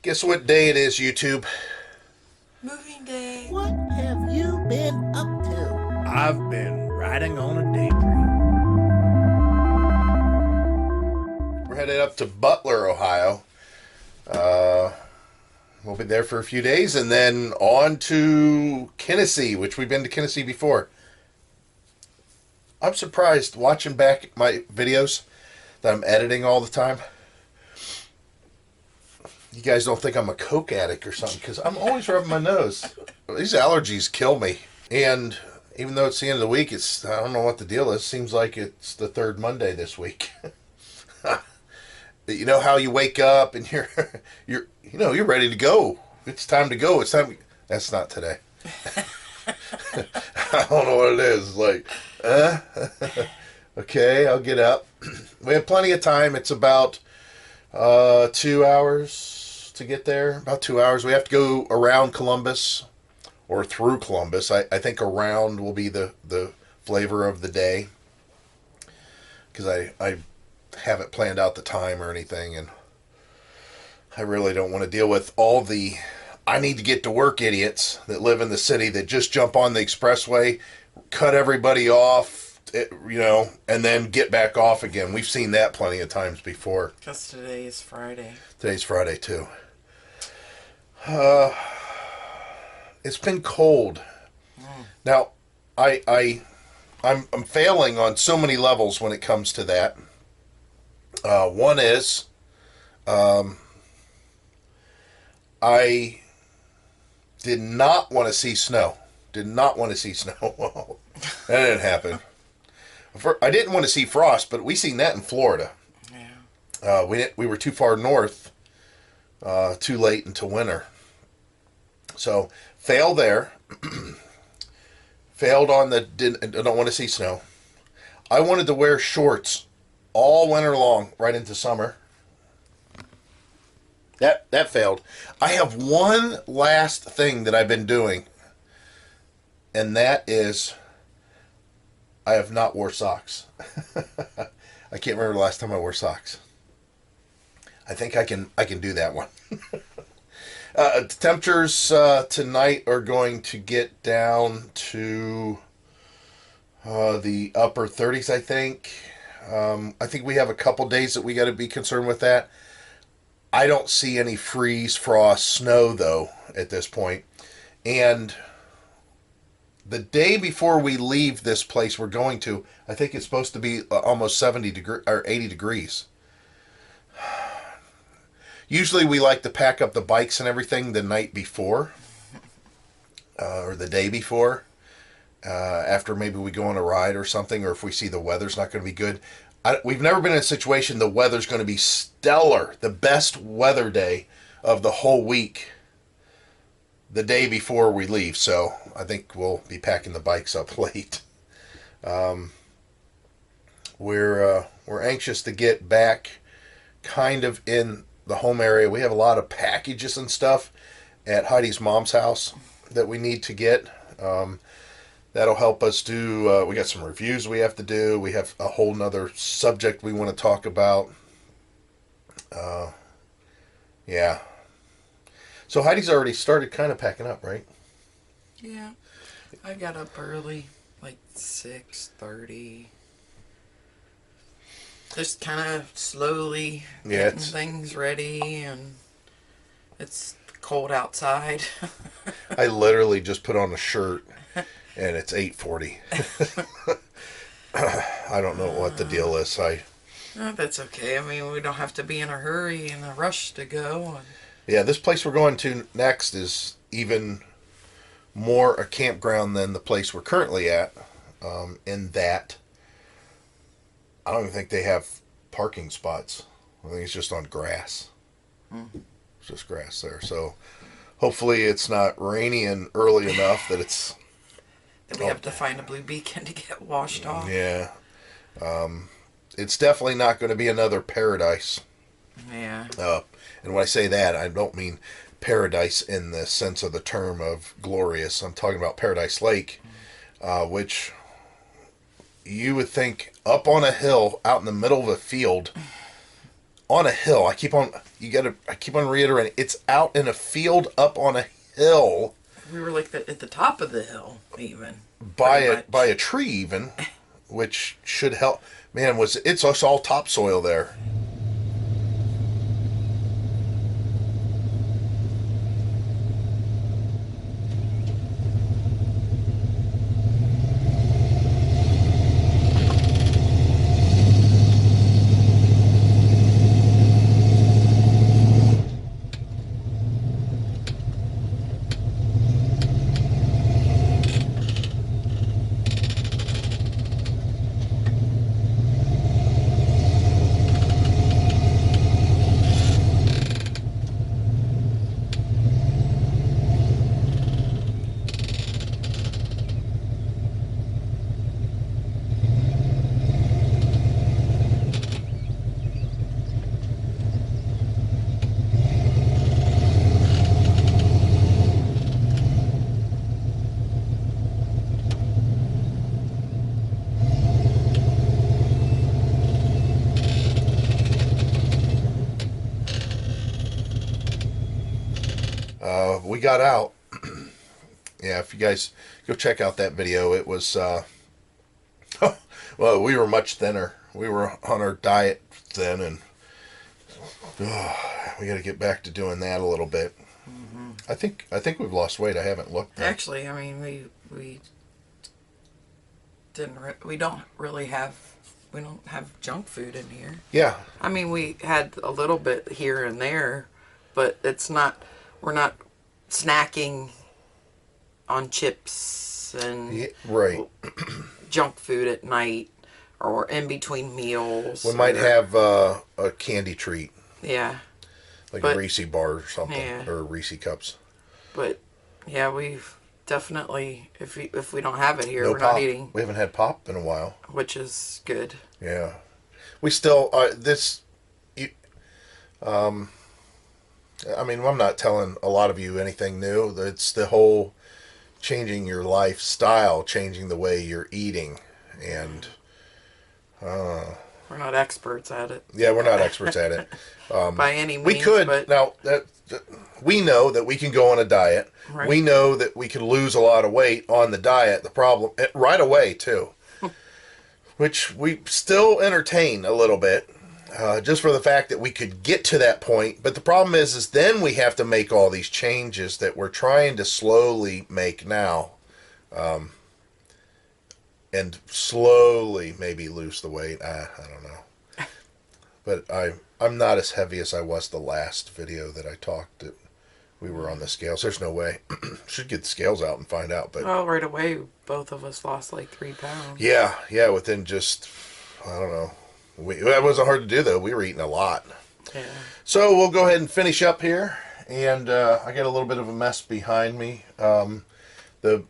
Guess what day it is, YouTube? Moving day. What have you been up to? I've been riding on a daydream. We're headed up to Butler, Ohio. Uh, we'll be there for a few days and then on to Kinnessee, which we've been to Kinnessee before. I'm surprised watching back my videos that I'm editing all the time. You guys don't think I'm a coke addict or something because I'm always rubbing my nose. These allergies kill me. And even though it's the end of the week, I don't know what the deal is. Seems like it's the third Monday this week. You know how you wake up and you're ready to go. It's time to go. It's time. That's not today. I don't know what it is. It's like, okay, I'll get up. We have plenty of time. It's about 2 hours to get there. About 2 hours. We have to go around Columbus or through Columbus. I think around will be the flavor of the day because I haven't planned out the time or anything, and I really don't want to deal with all the I need to get to work idiots that live in the city that just jump on the expressway, cut everybody off, and then get back off again. We've seen that plenty of times before. Because today is Friday. Today's Friday too. It's been cold. Now, I'm failing on so many levels when it comes to that. One is, I did not want to see snow. Did not want to see snow. That didn't happen. I didn't want to see frost, but we seen that in Florida. Yeah. We were too far north, too late into winter. So failed there. Failed on I don't want to see snow. I wanted to wear shorts all winter long, right into summer. That failed. I have one last thing that I've been doing, and that is I have not wore socks. I can't remember the last time I wore socks. I think I can do that one. Temperatures tonight are going to get down to the upper 30s, I think. I think we have a couple days that we got to be concerned with that. I don't see any freeze, frost, snow, though, at this point. And the day before we leave this place we're going to, I think it's supposed to be almost 80 degrees. Usually we like to pack up the bikes and everything the night before, or the day before, after maybe we go on a ride or something, or if we see the weather's not going to be good. We've never been in a situation the weather's going to be stellar, the best weather day of the whole week, the day before we leave. So I think we'll be packing the bikes up late. We're anxious to get back kind of in the home area. We have a lot of packages and stuff at Heidi's mom's house that we need to get. That'll help us do, we got some reviews we have to do. We have a whole nother subject we want to talk about. Yeah. So Heidi's already started kind of packing up, right? Yeah. I got up early, like 6:30. Just kind of slowly getting things ready, and it's cold outside. I literally just put on a shirt, and it's 8:40. I don't know what the deal is. No, that's okay. I mean, we don't have to be in a hurry and a rush to go. Yeah, this place we're going to next is even more a campground than the place we're currently at. In that, I don't even think they have parking spots. I think it's just on grass. It's just grass there. So hopefully it's not rainy and early enough that it's... That we have to find a blue beacon to get washed off. Yeah. It's definitely not going to be another paradise. Yeah. And when I say that, I don't mean paradise in the sense of the term of glorious. I'm talking about Paradise Lake, which you would think up on a hill out in the middle of a field on a hill. I keep on reiterating. It's out in a field up on a hill. We were like at the top of the hill, even By a tree, even, which should help. Man, it's all topsoil there. We got out. Yeah, if you guys go check out that video, it was, well, we were much thinner. We were on our diet then, and we got to get back to doing that a little bit. Mm-hmm. I think we've lost weight. I haven't looked. Actually, I mean, we don't have junk food in here. Yeah. I mean, we had a little bit here and there, but we're not snacking on chips and junk food at night or in between meals. We might have a candy treat. Yeah. Like a Reese bar or something, yeah. or Reese cups. But yeah, we've definitely, if we don't have it here, No we're pop. not eating. We haven't had pop in a while, Which is good. Yeah, we still I mean, I'm not telling a lot of you anything new. It's the whole changing your lifestyle, changing the way you're eating, and we're not experts at it. Yeah, we're not experts at it. By any means. We could, but now, we know that we can go on a diet. Right. We know that we can lose a lot of weight on the diet. The problem, right away, too. Which we still entertain a little bit, just for the fact that we could get to that point. But the problem is then we have to make all these changes that we're trying to slowly make now. And slowly maybe lose the weight. I don't know. But I'm not as heavy as I was the last video that I talked that we were on the scales. There's no way. Should get the scales out and find out. But well, right away, both of us lost like 3 pounds. Yeah, within just, I don't know. That wasn't hard to do, though. We were eating a lot. Yeah. So we'll go ahead and finish up here. And I got a little bit of a mess behind me. I got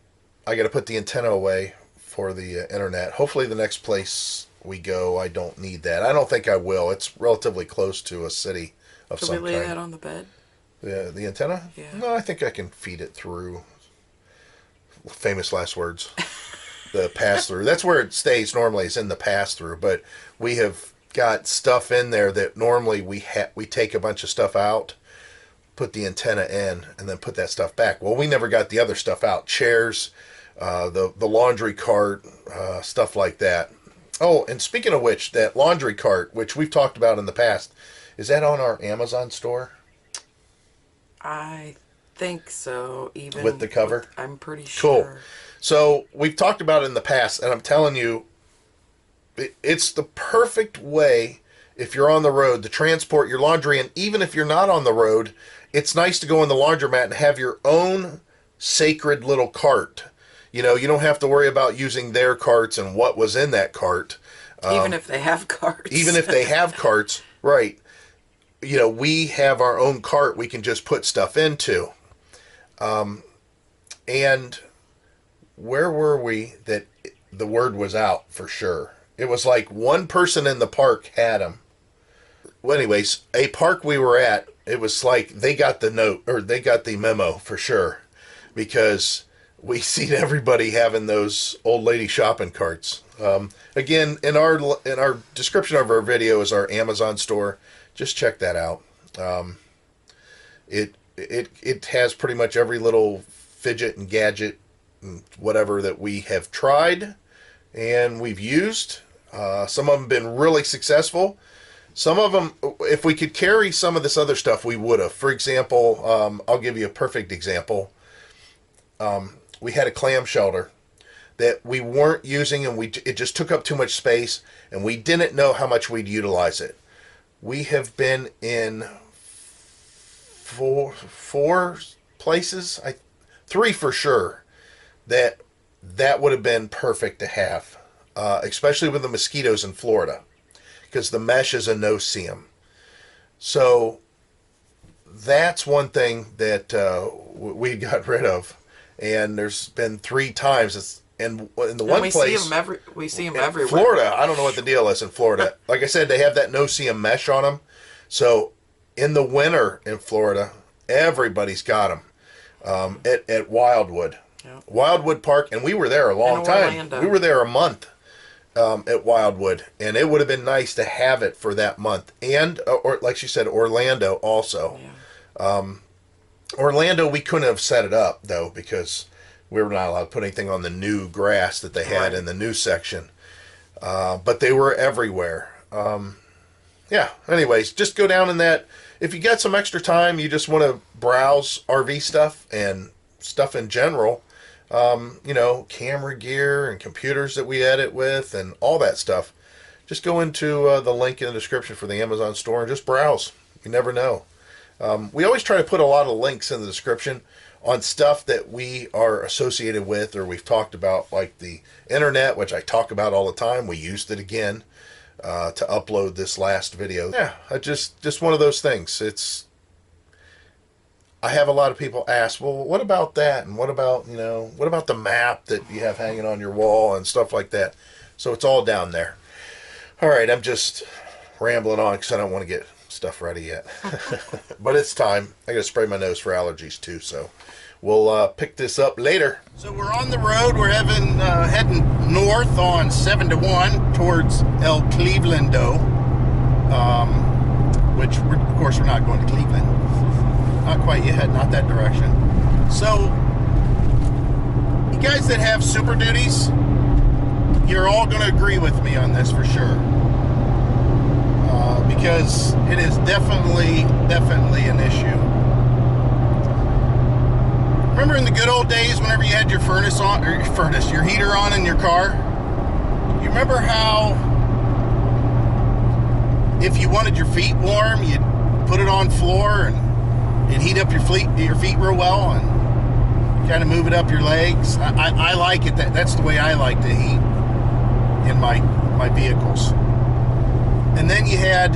to put the antenna away for the internet. Hopefully the next place we go, I don't need that. I don't think I will. It's relatively close to a city of some kind. Should we lay that on the bed? The antenna? Yeah. No, I think I can feed it through. Famous last words. The pass-through. That's where it stays normally, is in the pass-through. But we have got stuff in there that normally we take a bunch of stuff out, put the antenna in, and then put that stuff back. Well, we never got the other stuff out. Chairs, the laundry cart, stuff like that. Oh, and speaking of which, that laundry cart, which we've talked about in the past, is that on our Amazon store? I think so. Even with the cover? I'm pretty sure. Cool. So we've talked about it in the past, and I'm telling you, it's the perfect way, if you're on the road, to transport your laundry. And even if you're not on the road, it's nice to go in the laundromat and have your own sacred little cart. You know, you don't have to worry about using their carts and what was in that cart. Even if they have carts. Even if they have carts, right. You know, we have our own cart we can just put stuff into. And where were we that the word was out for sure? It was like one person in the park had them. Well, anyways, a park we were at, it was like they got the note, or they got the memo for sure, because we seen everybody having those old lady shopping carts. Again, in our description of our video is our Amazon store. just check that out. It has pretty much every little fidget and gadget and whatever that we have tried and we've used. Some of them have been really successful. Some of them, if we could carry some of this other stuff, we would have. For example, I'll give you a perfect example. We had a clam shelter that we weren't using, and it just took up too much space, and we didn't know how much we'd utilize it. We have been in four places, three for sure, that would have been perfect to have, especially with the mosquitoes in Florida, because the mesh is a no-see-em. So that's one thing that we got rid of, and there's been 3 times. And in the one place, we see them everywhere. Florida, I don't know what the deal is in Florida. Like I said, they have that no-see-em mesh on them. So in the winter in Florida, everybody's got them at Wildwood. Yeah. Wildwood Park, and we were there a long time. Orlando. We were there a month at Wildwood, and it would have been nice to have it for that month. And, or like she said, Orlando also. Yeah. Orlando, we couldn't have set it up, though, because we were not allowed to put anything on the new grass that they had in the new section. But they were everywhere. Yeah, anyways, just go down in that. If you got some extra time, you just want to browse RV stuff and stuff in general, camera gear and computers that we edit with and all that stuff, just go into the link in the description for the Amazon store and just browse. You never know. We always try to put a lot of links in the description on stuff that we are associated with or we've talked about, like the internet, which I talk about all the time. We used it again to upload this last video. Yeah, just one of those things. I have a lot of people ask, well, what about that? And what about the map that you have hanging on your wall and stuff like that? So it's all down there. All right, I'm just rambling on because I don't want to get stuff ready yet. But it's time. I got to spray my nose for allergies too, so we'll pick this up later. So we're on the road. We're heading north on 7 to 1 towards El Clevelando, which of course we're not going to Cleveland. Not quite yet, not that direction. So you guys that have Super Duties, you're all going to agree with me on this for sure. Because it is definitely an issue. Remember in the good old days whenever you had your your heater on in your car? You remember how if you wanted your feet warm, you'd put it on floor and it'd heat up your feet real well and kind of move it up your legs? I like it. That's the way I like to heat in my vehicles. And then you had,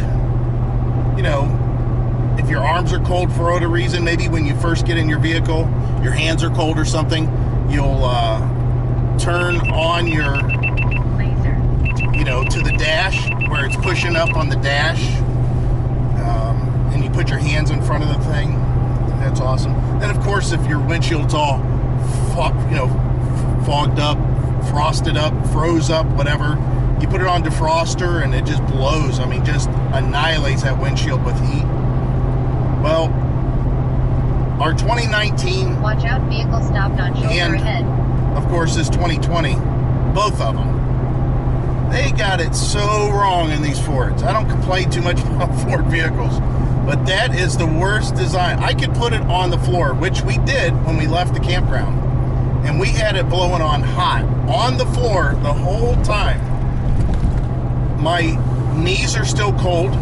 if your arms are cold for whatever reason, maybe when you first get in your vehicle, your hands are cold or something, you'll turn on your laser, to the dash where it's pushing up on the dash, and you put your hands in front of the thing. That's awesome. Then, of course, if your windshield's all fogged up, frosted up, froze up, whatever, you put it on defroster and it just blows. I mean, just annihilates that windshield with heat. Well, our 2019... Watch out, vehicle stopped on shoulder and, ahead. Of course, this 2020, both of them, they got it so wrong in these Fords. I don't complain too much about Ford vehicles, but that is the worst design. I could put it on the floor, which we did when we left the campground, and we had it blowing on hot on the floor the whole time. My knees are still cold.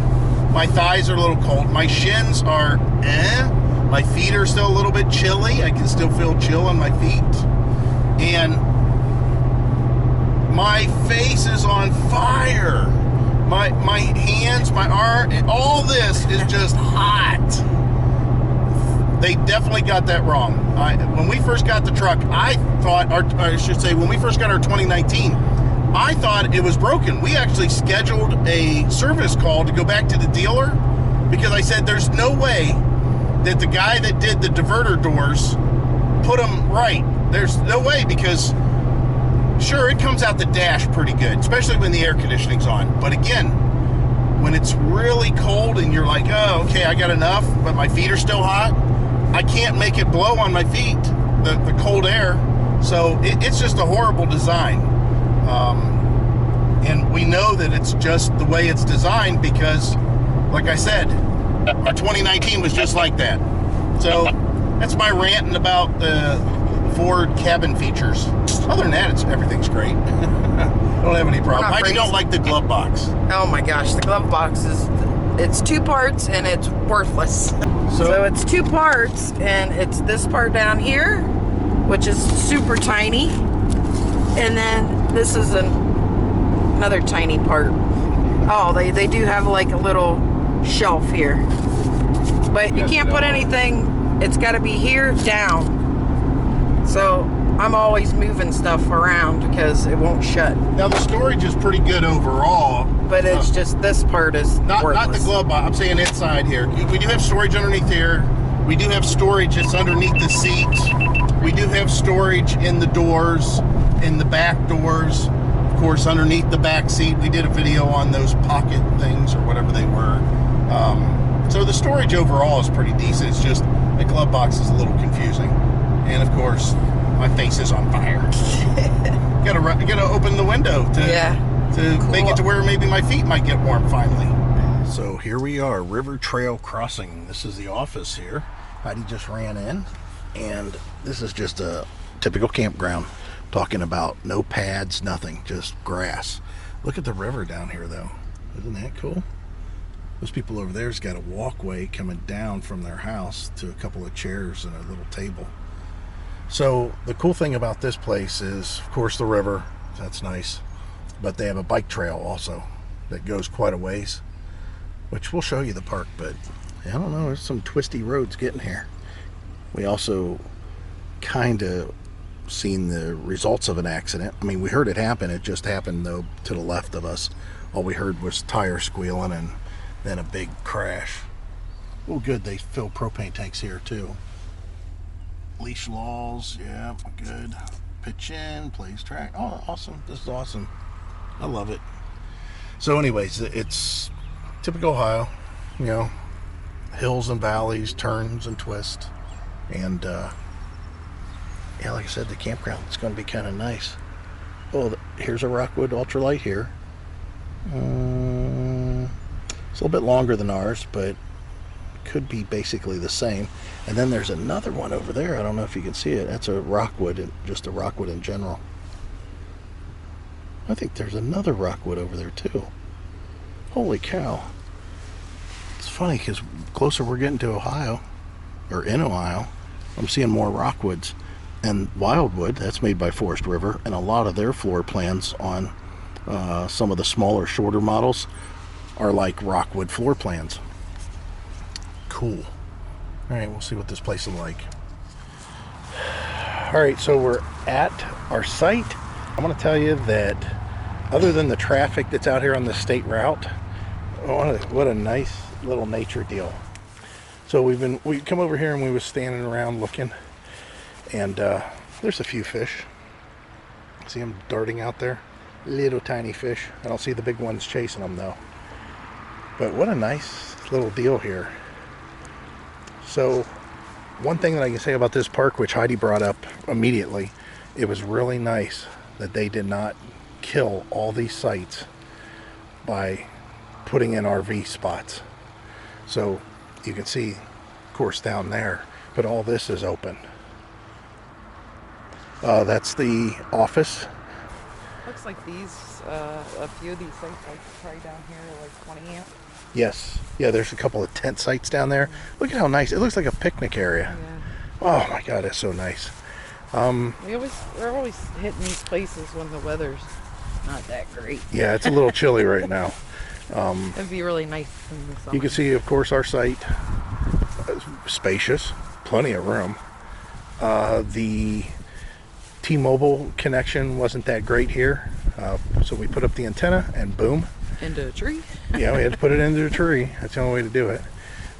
My thighs are a little cold. My shins are My feet are still a little bit chilly. I can still feel chill on my feet. And my face is on fire. My hands, my arm, all this is just hot. They definitely got that wrong. When we first got the truck, I thought, or I should say, when we first got our 2019, I thought it was broken. We actually scheduled a service call to go back to the dealer because I said there's no way that the guy that did the diverter doors put them right. There's no way, because sure, it comes out the dash pretty good, especially when the air conditioning's on. But again, when it's really cold and you're like, oh, okay, I got enough, but my feet are still hot, I can't make it blow on my feet, the cold air. So it's just a horrible design. And we know that it's just the way it's designed because, like I said, our 2019 was just like that. So that's my ranting about the Ford cabin features. Other than that, everything's great. I don't have any problem. I don't like the glove box. Oh my gosh, the glove box it's 2 parts and it's worthless. So it's 2 parts and it's this part down here, which is super tiny. And then this is another tiny part. Oh, they do have like a little shelf here. But you can't put anything, it's got to be here down. So I'm always moving stuff around because it won't shut. Now the storage is pretty good overall. But it's just this part is not worthless. the glove box. I'm saying inside here. We do have storage underneath here. We do have storage that's underneath the seats. We do have storage in the doors, in the back doors. Of course, underneath the back seat. We did a video on those pocket things or whatever they were. So the storage overall is pretty decent. It's just the glove box is a little confusing. And of course, my face is on fire. Gotta open the window to make it to where maybe my feet might get warm finally. So here we are, River Trail Crossing. This is the office here. Heidi just ran in, and this is just a typical campground. Talking about no pads, nothing, just grass. Look at the river down here though. Isn't that cool? Those people over there's got a walkway coming down from their house to a couple of chairs and a little table. So the cool thing about this place is, of course, the river. That's nice. But they have a bike trail also that goes quite a ways, which we'll show you the park, but I don't know, there's some twisty roads getting here. We also kind of seen the results of an accident. I mean, we heard it happen. It just happened, though, to the left of us. All we heard was tires squealing and then a big crash. Well, good, they fill propane tanks here, too. Leash laws, yeah, good. Pitch in, plays track. Oh, awesome. This is awesome. I love it. So anyways, it's typical Ohio, you know, hills and valleys, turns and twists. And, yeah, like I said, the campground is going to be kind of nice. Oh, here's a Rockwood ultralight here. It's a little bit longer than ours, but could be basically the same. And then there's another one over there. I don't know if you can see it. That's a Rockwood, just a Rockwood in general. I think there's another Rockwood over there too. Holy cow. It's funny because the closer we're getting to Ohio, or in Ohio, I'm seeing more Rockwoods. And Wildwood, that's made by Forest River, and a lot of their floor plans on some of the smaller, shorter models are like Rockwood floor plans. Cool. Alright, we'll see what this place is like. Alright, so we're at our site. I want to tell you that other than the traffic that's out here on the state route, what a nice little nature deal. So we come over here and we was standing around looking, and there's a few fish. See them darting out there? Little tiny fish. I don't see the big ones chasing them though. But what a nice little deal here. So one thing that I can say about this park, which Heidi brought up immediately, it was really nice that they did not kill all these sites by putting in RV spots. So you can see, of course, down there, but all this is open. That's the office. Looks like these, a few of these sites, like probably down here, are like 20 amp. Yes. Yeah, there's a couple of tent sites down there. Look at how nice. It looks like a picnic area. Yeah. Oh my God, it's so nice. We're always hitting these places when the weather's not that great. Yeah, it's a little chilly right now. It'd be really nice in the summer. You can see, of course, our site. Spacious. Plenty of room. The T-Mobile connection wasn't that great here. So we put up the antenna and boom. Into a tree? Yeah, we had to put it into a tree. That's the only way to do it.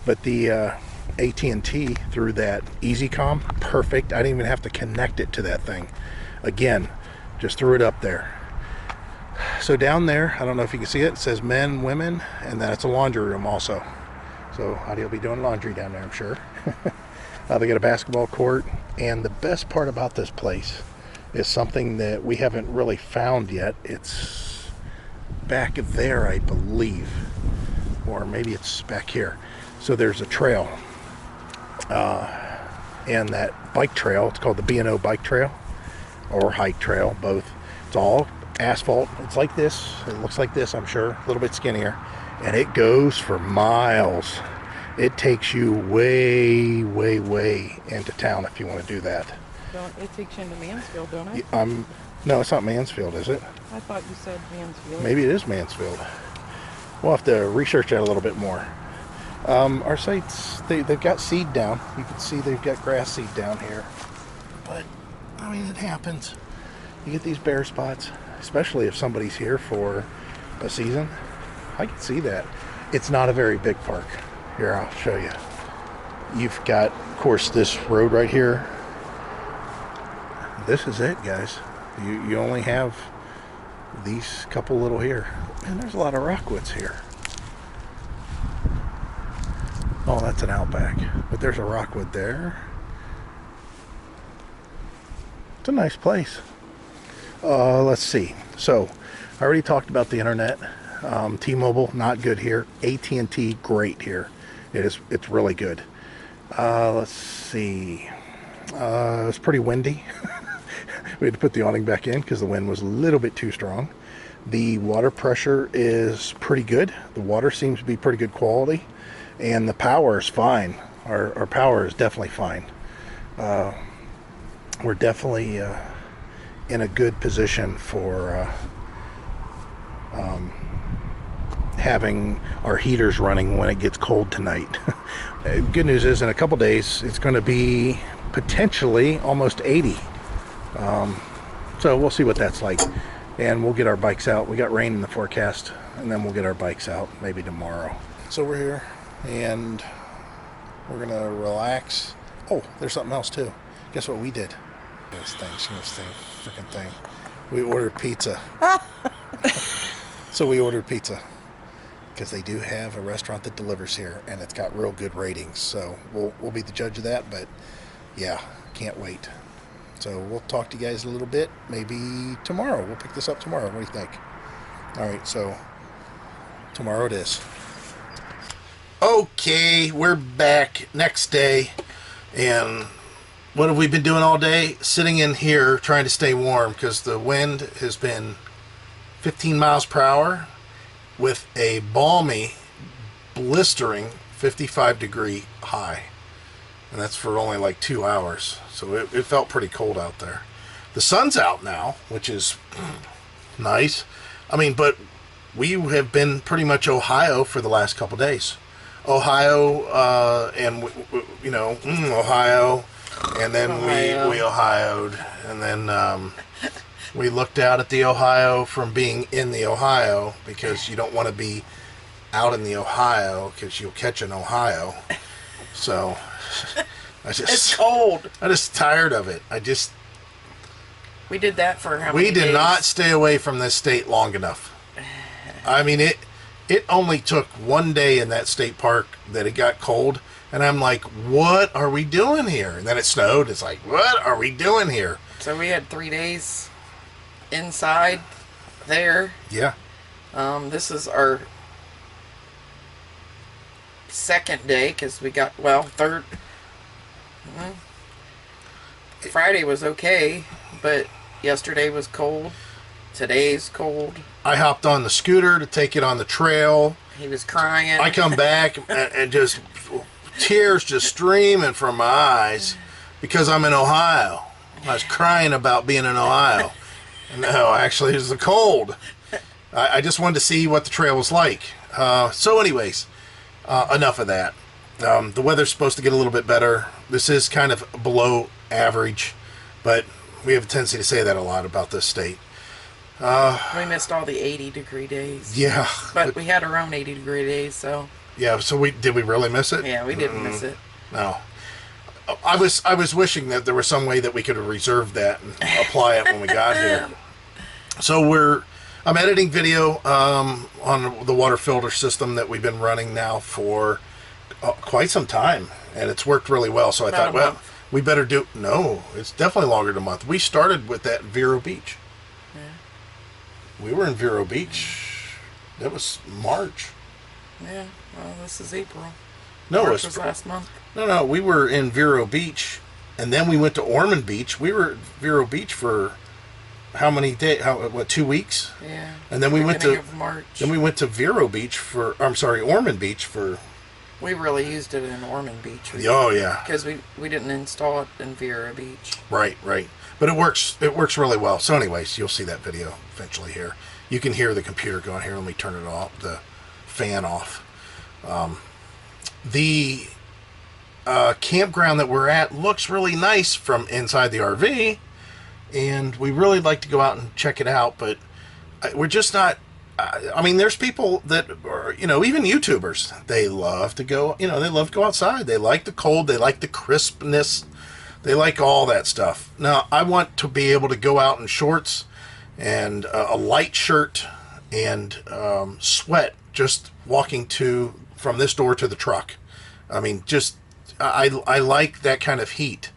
But the AT&T through that EasyCom, perfect. I didn't even have to connect it to that thing. Again, just threw it up there. So down there, I don't know if you can see it, it says men, women, and then it's a laundry room also. So Heidi will be doing laundry down there, I'm sure. They got a basketball court, and the best part about this place is something that we haven't really found yet. It's back there, I believe, or maybe it's back here. So there's a trail, and that bike trail, it's called the B&O bike trail, or hike trail, both. It's all asphalt. It's like this. It looks like this, I'm sure, a little bit skinnier, and it goes for miles. It takes you way, way, way into town if you want to do that. It takes you into Mansfield, don't it? No, it's not Mansfield, is it? I thought you said Mansfield. Maybe it is Mansfield. We'll have to research that a little bit more. Our sites, they've got seed down. You can see they've got grass seed down here. But, I mean, it happens. You get these bare spots, especially if somebody's here for a season. I can see that. It's not a very big park. Here, I'll show you. You've got, of course, this road right here. This is it, guys. You only have these couple little here. And there's a lot of rockwoods here. Oh, that's an outback. But there's a rockwood there. It's a nice place. Let's see. So, I already talked about the internet. T-Mobile, not good here. AT&T, great here. It's really good. Let's see. It's pretty windy. We had to put the awning back in because the wind was a little bit too strong. The water pressure is pretty good. The water seems to be pretty good quality. And the power is fine. Our power is definitely fine. We're definitely in a good position for having our heaters running when it gets cold tonight. Good news is in a couple days it's going to be potentially almost 80. So we'll see what that's like, and we'll get our bikes out. We got rain in the forecast, and then we'll get our bikes out maybe tomorrow. So we're here and we're gonna relax. Oh, there's something else too. Guess what we did? This freaking thing. We ordered pizza. So we ordered pizza because they do have a restaurant that delivers here, and it's got real good ratings. So we'll be the judge of that. But yeah, can't wait. So we'll talk to you guys a little bit. Maybe tomorrow. We'll pick this up tomorrow. What do you think? All right. So tomorrow it is. Okay, we're back next day, and what have we been doing all day? Sitting in here trying to stay warm because the wind has been 15 miles per hour with a balmy, blistering 55-degree high. And that's for only like 2 hours. So it felt pretty cold out there. The sun's out now, which is nice. I mean, but we have been pretty much Ohio for the last couple days. Ohio, and Ohio, and then we Ohio'd, and then we looked out at the Ohio from being in the Ohio, because you don't want to be out in the Ohio because you'll catch an Ohio. So It's cold. I'm just tired of it. We did that for how many We did days? not stay away from this state long enough. I mean, it only took one day in that state park that it got cold, and I'm like, what are we doing here? And then it snowed. It's like, what are we doing here? So we had 3 days inside there. Yeah. This is our second day because we got, third. Friday was okay, but yesterday was cold. Today's cold. I hopped on the scooter to take it on the trail. He was crying. I come back and just tears just streaming from my eyes because I'm in Ohio. I was crying about being in Ohio. No, actually, it was the cold. I just wanted to see what the trail was like. So anyways, enough of that. The weather's supposed to get a little bit better. This is kind of below average, but we have a tendency to say that a lot about this state. We missed all the 80-degree days. Yeah. But we had our own 80-degree days, so. Yeah, so did we really miss it? Yeah, we didn't miss it. No. I was wishing that there was some way that we could have reserved that and apply it when we got here. So I'm editing video on the water filter system that we've been running now for quite some time, and it's worked really well. So I thought, well, we better do. No, it's definitely longer than a month. We started with that in Vero Beach. Yeah. We were in Vero Beach. That was March. Yeah. Well, this is April. No, March was last month. No. We were in Vero Beach, and then we went to Ormond Beach. We were at Vero Beach for how many days? What, 2 weeks? Yeah. And then we went to March. Then we went to Vero Beach for. I'm sorry, Ormond Beach for. We really used it in Ormond Beach. Oh yeah. Because we didn't install it in Vero Beach. Right. But it works really well. So anyways, you'll see that video eventually here. You can hear the computer going here. Let me turn it off, the fan off. The campground that we're at looks really nice from inside the RV, and we really like to go out and check it out, but we're just not. I mean, there's people that are, even YouTubers, they love to go, they love to go outside. They like the cold. They like the crispness. They like all that stuff. Now, I want to be able to go out in shorts and a light shirt and sweat just walking from this door to the truck. I mean, just, I like that kind of heat.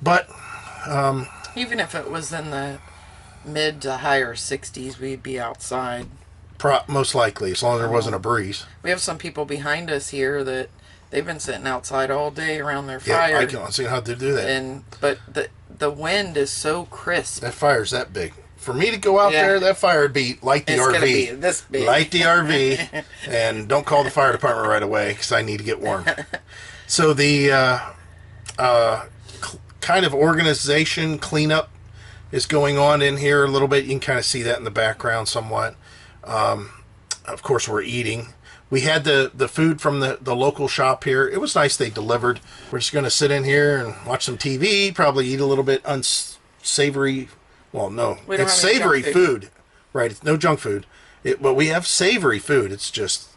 But even if it was in the mid to higher 60s, we'd be outside. Most likely, as long as there wasn't a breeze. We have some people behind us here that they've been sitting outside all day around their fire. Yeah, I can see how they do that. But the wind is so crisp. That fire's that big. For me to go out there, that fire would be light the RV. It's gonna be this big. Light the RV, and don't call the fire department right away because I need to get warm. So the kind of organization cleanup is going on in here a little bit. You can kind of see that in the background somewhat. Of course, we're eating. We had the food from the local shop here. It was nice they delivered. We're just going to sit in here and watch some TV, probably eat a little bit unsavory. Well, no, it's savory food. Right, it's no junk food. But we have savory food. It's just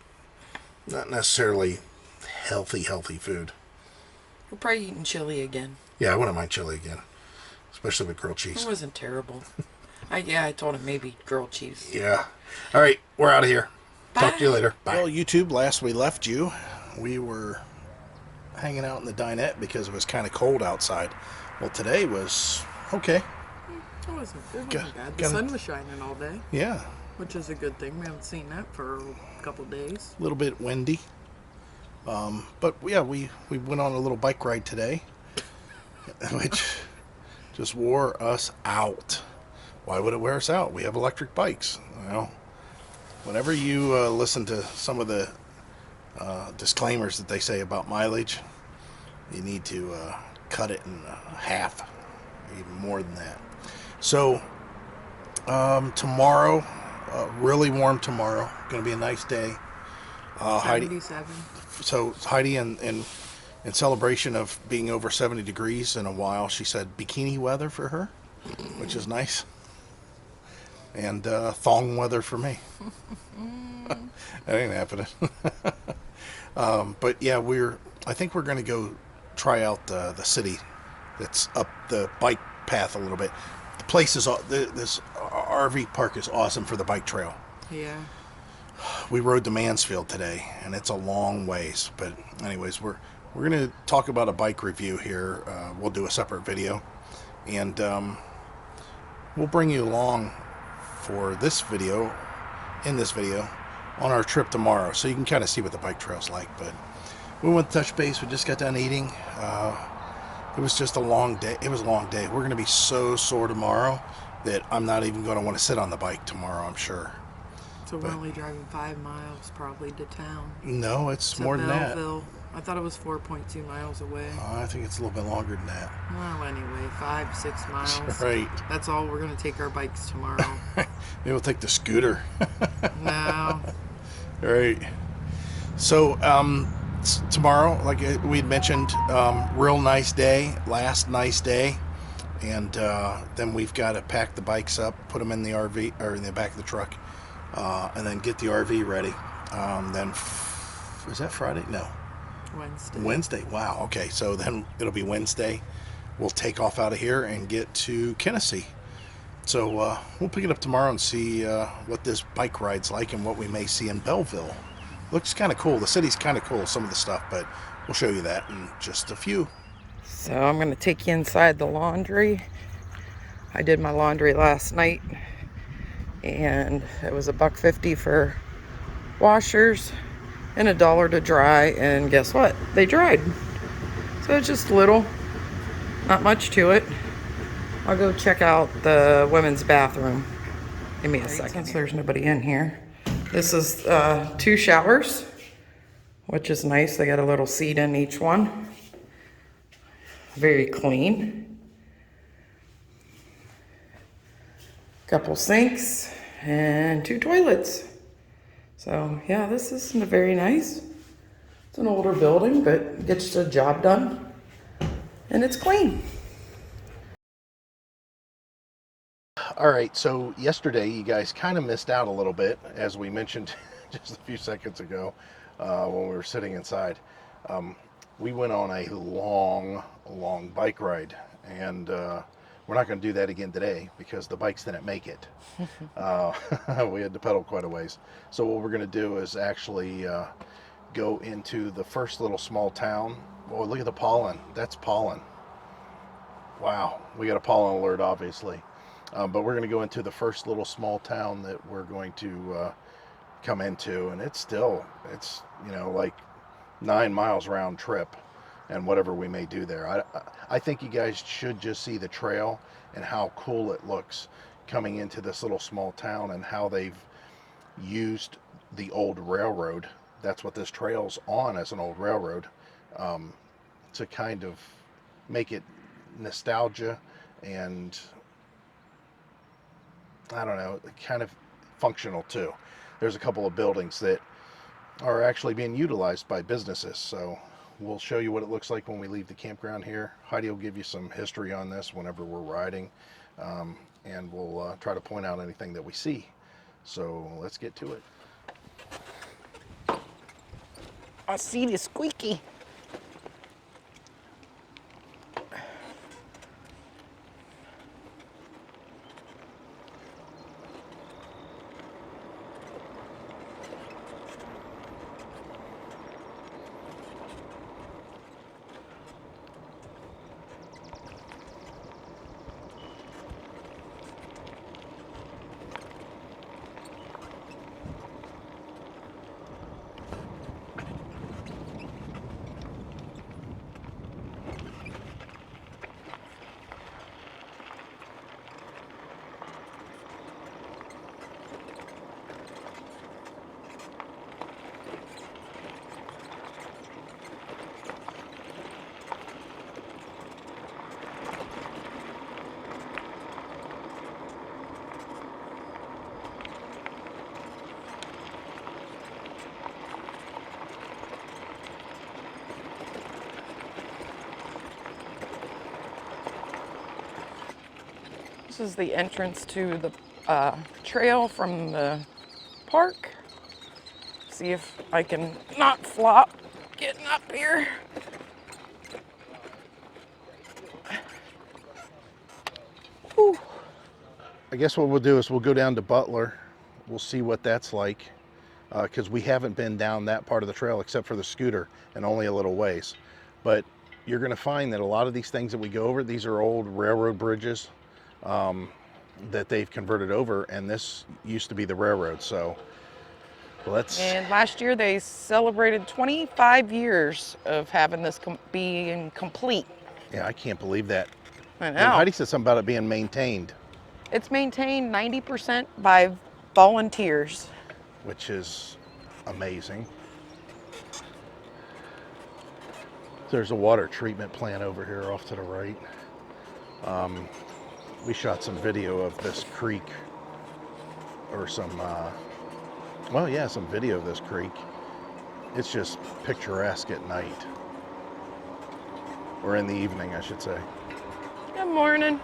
not necessarily healthy food. We're probably eating chili again. Yeah, I wouldn't mind chili again, especially with grilled cheese. It wasn't terrible. I told him maybe grilled cheese. Yeah. All right, we're out of here. Bye. Talk to you later. Bye. Well, YouTube, last we left you, we were hanging out in the dinette because it was kind of cold outside. Well, today was okay. It wasn't bad. The sun was shining all day. Yeah. Which is a good thing. We haven't seen that for a couple days. A little bit windy. But yeah, we went on a little bike ride today, which just wore us out. Why would it wear us out? We have electric bikes. Whenever you listen to some of the disclaimers that they say about mileage, you need to cut it in half, even more than that. So tomorrow, really warm tomorrow. Going to be a nice day. 77. So Heidi, in celebration of being over 70 degrees in a while, she said bikini weather for her, which is nice. And thong weather for me. That ain't happening. But yeah, I think we're going to go try out the city that's up the bike path a little bit. The place is, this RV park is awesome for the bike trail. Yeah. We rode to Mansfield today, and it's a long ways. But anyways, we're going to talk about a bike review here. We'll do a separate video, and we'll bring you along for this video, on our trip tomorrow, so you can kind of see what the bike trail's like. But we went to touch base. We just got done eating. It was just a long day. It was a long day. We're going to be so sore tomorrow that I'm not even going to want to sit on the bike tomorrow, I'm sure. So we're only driving 5 miles probably to town. No, it's To more than that. Belleville. I thought it was 4.2 miles away. I think it's a little bit longer than that. Well, anyway, 5-6 miles. Right. That's all we're going to take our bikes tomorrow. Maybe we'll take the scooter. No. Right. So tomorrow, like we had mentioned, real nice day, last nice day, and then we've got to pack the bikes up, put them in the RV or in the back of the truck, and then get the RV ready. Then is that Friday? No. Wednesday. Wow. Okay. So then it'll be Wednesday. We'll take off out of here and get to Tennessee. So we'll pick it up tomorrow and see what this bike ride's like and what we may see in Belleville. Looks kind of cool. The city's kind of cool, some of the stuff, but we'll show you that in just a few. So I'm going to take you inside the laundry. I did my laundry last night, and it was $1.50 for washers and $1 to dry, and guess what? They dried. So it's just little, not much to it. I'll go check out the women's bathroom. Give me a second. Since there's nobody in here. This is 2 showers, which is nice. They got a little seat in each one. Very clean. Couple sinks and 2 toilets. So yeah, this is very nice. It's an older building, but it gets the job done. And it's clean. All right, so yesterday you guys kind of missed out a little bit, as we mentioned just a few seconds ago when we were sitting inside. We went on a long bike ride, and we're not going to do that again today because the bikes didn't make it. We had to pedal quite a ways. So what we're going to do is actually go into the first little small town. Oh, look at the pollen. That's pollen. Wow, we got a pollen alert, obviously. But we're going to go into the first little small town that we're going to come into, and it's like 9 miles round trip, and whatever we may do there. I think you guys should just see the trail and how cool it looks coming into this little small town, and how they've used the old railroad. That's what this trail's on, as an old railroad, to kind of make it nostalgia and, I don't know, kind of functional too. There's a couple of buildings that are actually being utilized by businesses, so we'll show you what it looks like when we leave the campground here. Heidi will give you some history on this whenever we're riding, and we'll try to point out anything that we see. So let's get to it. I see the squeaky. This is the entrance to the trail from the park. See if I can not flop getting up here. Whew. I guess what we'll do is we'll go down to Butler. We'll see what that's like, because we haven't been down that part of the trail except for the scooter, and only a little ways. But you're going to find that a lot of these things that we go over, these are old railroad bridges that they've converted over, and this used to be the railroad. So let's. And last year they celebrated 25 years of having this being complete. Yeah, I can't believe that. I know. And Heidi said something about it being maintained. It's maintained 90% by volunteers. Which is amazing. There's a water treatment plant over here off to the right. We shot some video of this creek, or some video of this creek. It's just picturesque at night, or in the evening, I should say. Good morning.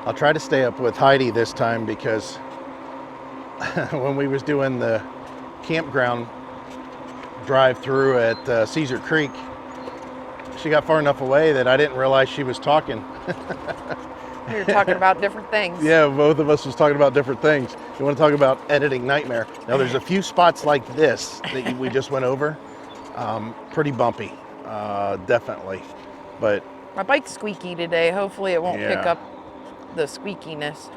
I'll try to stay up with Heidi this time because when we was doing the campground drive through at Caesar Creek, she got far enough away that I didn't realize she was talking. We were talking about different things. Yeah, both of us was talking about different things. You want to talk about editing nightmare? Now there's a few spots like this that we just went over. Pretty bumpy, definitely. But My bike's squeaky today. Hopefully it won't pick Yeah. up the squeakiness.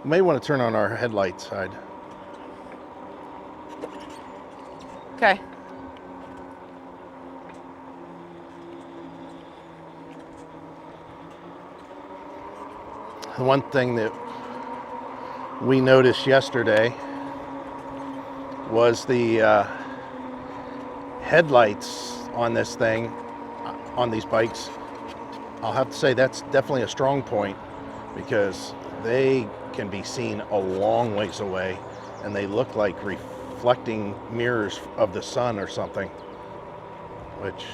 we may want to turn on our headlight side. Okay. The one thing that we noticed yesterday was the headlights on this thing, on these bikes. I'll have to say that's definitely a strong point because they can be seen a long ways away and they look like reflecting mirrors of the sun or something, which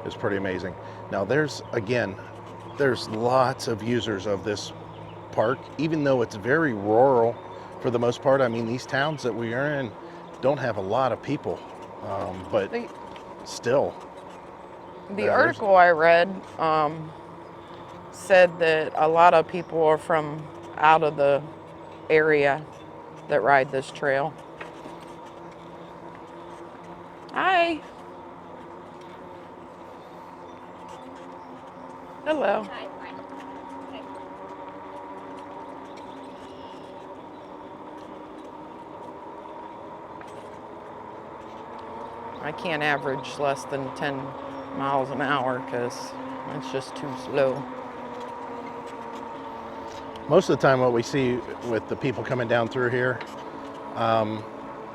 is pretty amazing. Now there's lots of users of this park, even though it's very rural for the most part. I mean, these towns that we are in don't have a lot of people, but still. The article I read said that a lot of people are from out of the area that ride this trail. Hi. Hello. I can't average less than 10 miles an hour because it's just too slow. Most of the time what we see with the people coming down through here,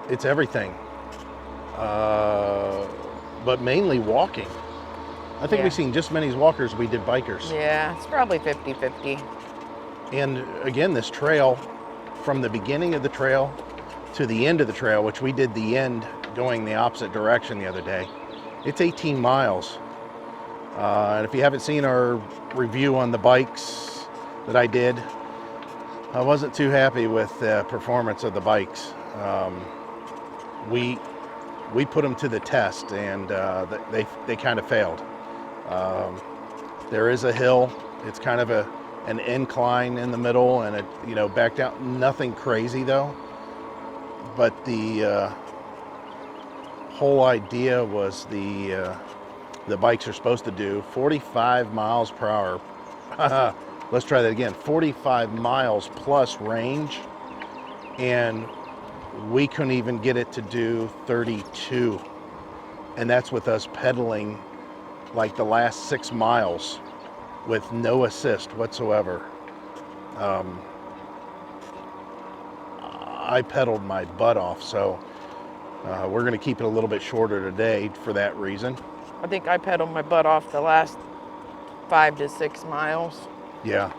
it's everything, but mainly walking. I think Yeah. we've seen just as many walkers we did bikers. Yeah, it's probably 50-50. And again, this trail, from the beginning of the trail to the end of the trail, which we did the end going the opposite direction the other day, it's 18 miles. And if you haven't seen our review on the bikes that I did, I wasn't too happy with the performance of the bikes. We put them to the test, and they kind of failed. There is a hill. It's kind of an incline in the middle, and it back down. Nothing crazy though. But the whole idea was the bikes are supposed to do 45 miles per hour. Let's try that again. 45 miles plus range, and we couldn't even get it to do 32. And that's with us pedaling like the last 6 miles with no assist whatsoever. I pedaled my butt off, so we're going to keep it a little bit shorter today for that reason. I think I pedaled my butt off the last 5 to 6 miles. Yeah.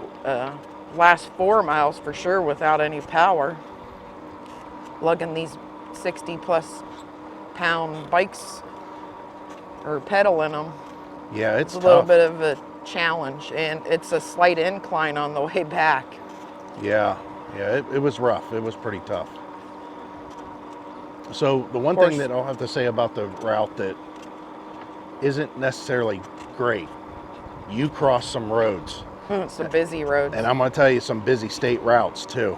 Last 4 miles for sure without any power. Lugging these 60+ pound bikes or pedaling them. Yeah, it's a little tough. bit of a challenge, and it's a slight incline on the way back. Yeah, it was rough. It was pretty tough. So the one thing that I'll have to say about the route that isn't necessarily great, you cross some roads. Some busy roads. And I'm going to tell you some busy state routes too.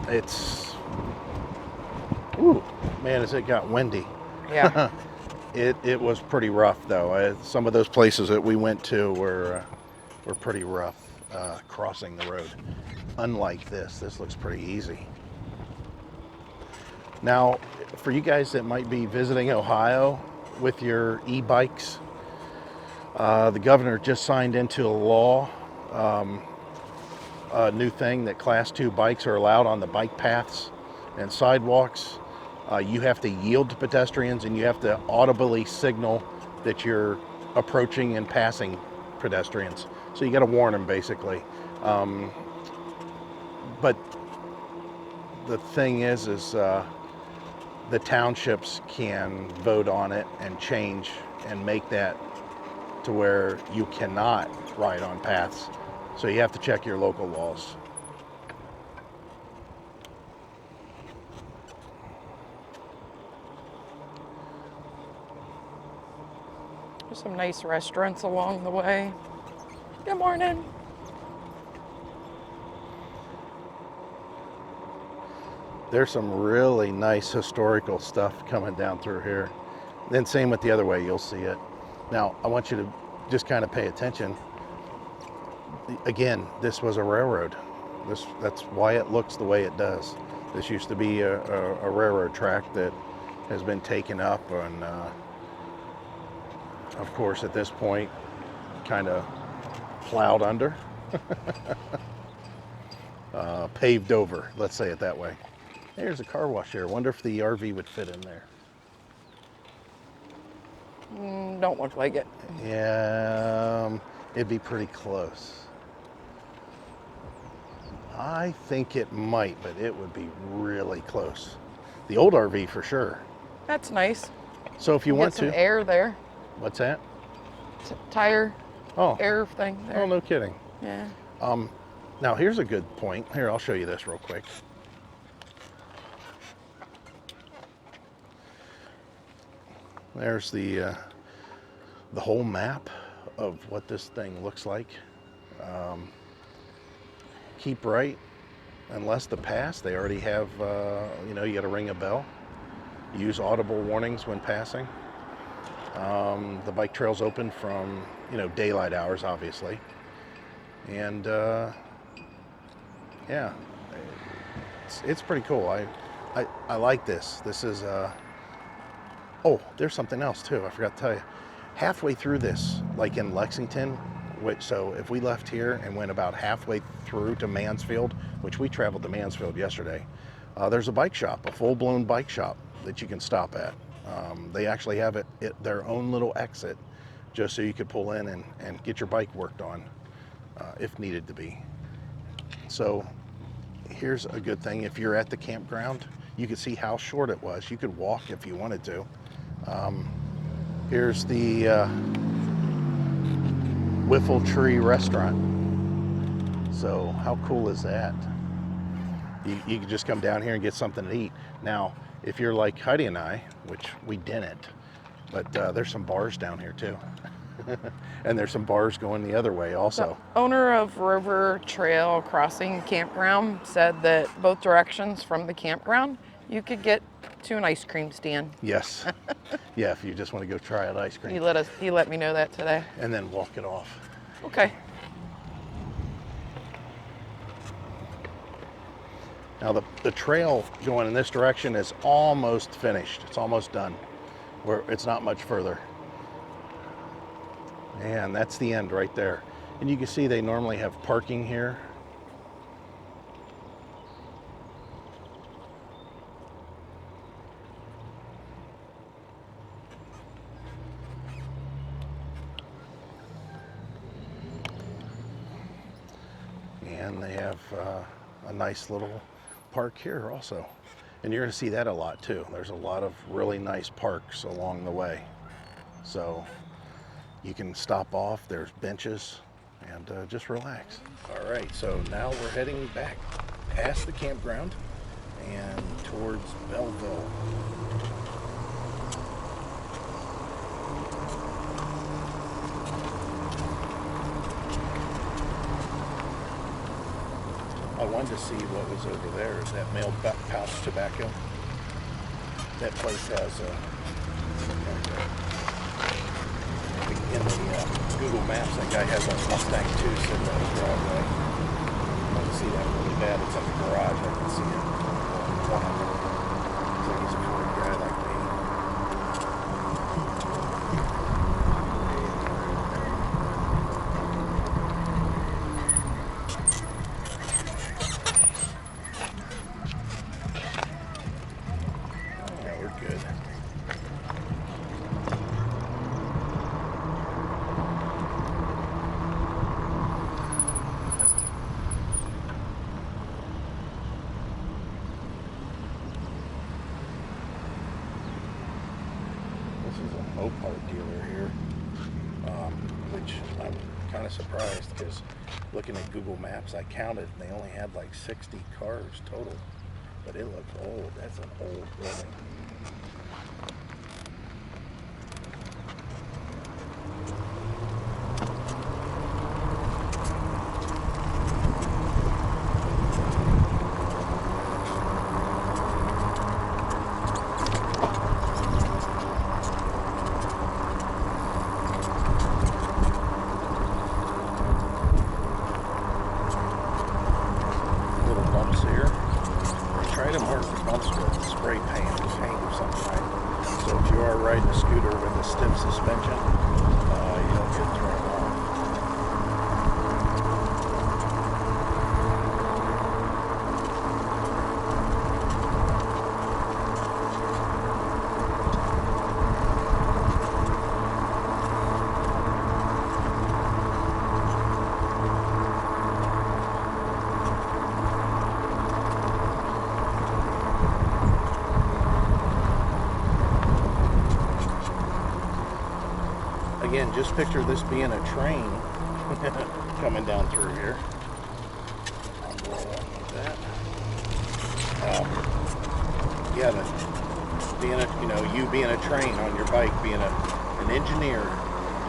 It's, ooh, man, as it got windy. Yeah. It was pretty rough though. Some of those places that we went to were pretty rough crossing the road. Unlike this looks pretty easy. Now, for you guys that might be visiting Ohio with your e-bikes, the governor just signed into a law, a new thing that Class 2 bikes are allowed on the bike paths and sidewalks. You have to yield to pedestrians, and you have to audibly signal that you're approaching and passing pedestrians. So you got to warn them, basically. But the thing is the townships can vote on it and change and make that to where you cannot ride on paths. So you have to check your local laws. There's some nice restaurants along the way. Good morning. There's some really nice historical stuff coming down through here. Then same with the other way, you'll see it. Now, I want you to just kind of pay attention. Again, this was a railroad. That's why it looks the way it does. This used to be a railroad track that has been taken up and of course at this point kind of plowed under. Paved over, let's say it that way. There's a car wash here. Wonder if the RV would fit in there. Don't look like it. Yeah, it'd be pretty close. I think it might, but it would be really close. The old RV for sure. That's nice. So if you want Get some to, air there. what's that? Tire Oh, air thing there. oh, no kidding. Yeah. Now here's a good point. Here, I'll show you this real quick. There's the whole map of what this thing looks like. Keep right, unless the pass, they already have, you know, you got to ring a bell. Use audible warnings when passing. The bike trail's open from, you know, daylight hours, obviously. And yeah, it's pretty cool. I like this. This is, oh, there's something else too. I forgot to tell you. Halfway through this, like in Lexington, so if we left here and went about halfway through to Mansfield, which we traveled to Mansfield yesterday, there's a bike shop, a full-blown bike shop that you can stop at. They actually have their own little exit just so you could pull in and get your bike worked on if needed to be. So here's a good thing. If you're at the campground, you can see how short it was. You could walk if you wanted to. Here's the Whiffle Tree Restaurant. So how cool is that? You can just come down here and get something to eat. Now, if you're like Heidi and I, which we didn't, but there's some bars down here too. And there's some bars going the other way also. The owner of River Trail Crossing Campground said that both directions from the campground, you could get to an ice cream stand. Yes. Yeah, if you just want to go try out ice cream. He let me know that today. And then walk it off. Okay. Now the trail going in this direction is almost finished. It's almost done. It's not much further. And that's the end right there. And you can see they normally have parking here. And they have a nice little park here also. And you're going to see that a lot too. There's a lot of really nice parks along the way. So you can stop off, there's benches, and just relax. All right, so now we're heading back past the campground and towards Belleville. I wanted to see what was over there. Is that mailed pouch tobacco? That place has in the Google Maps, that guy has a Mustang 2 sitting on his driveway. I want to see that really bad. It's at the garage. I can see it. So he's a Ford guy like me. Yeah, we're good. This is a Mopar dealer here. which I'm kind of surprised because looking at Google Maps, I counted and they only had like 60 cars total. But it looks old. That's an old building. Try to mark the bumps with spray paint of some kind. So if you are riding a scooter with a stiff suspension, you don't get thrown off. Again, just picture this being a train coming down through here. I'll roll up with that. Yeah, you being a train on your bike, being an engineer,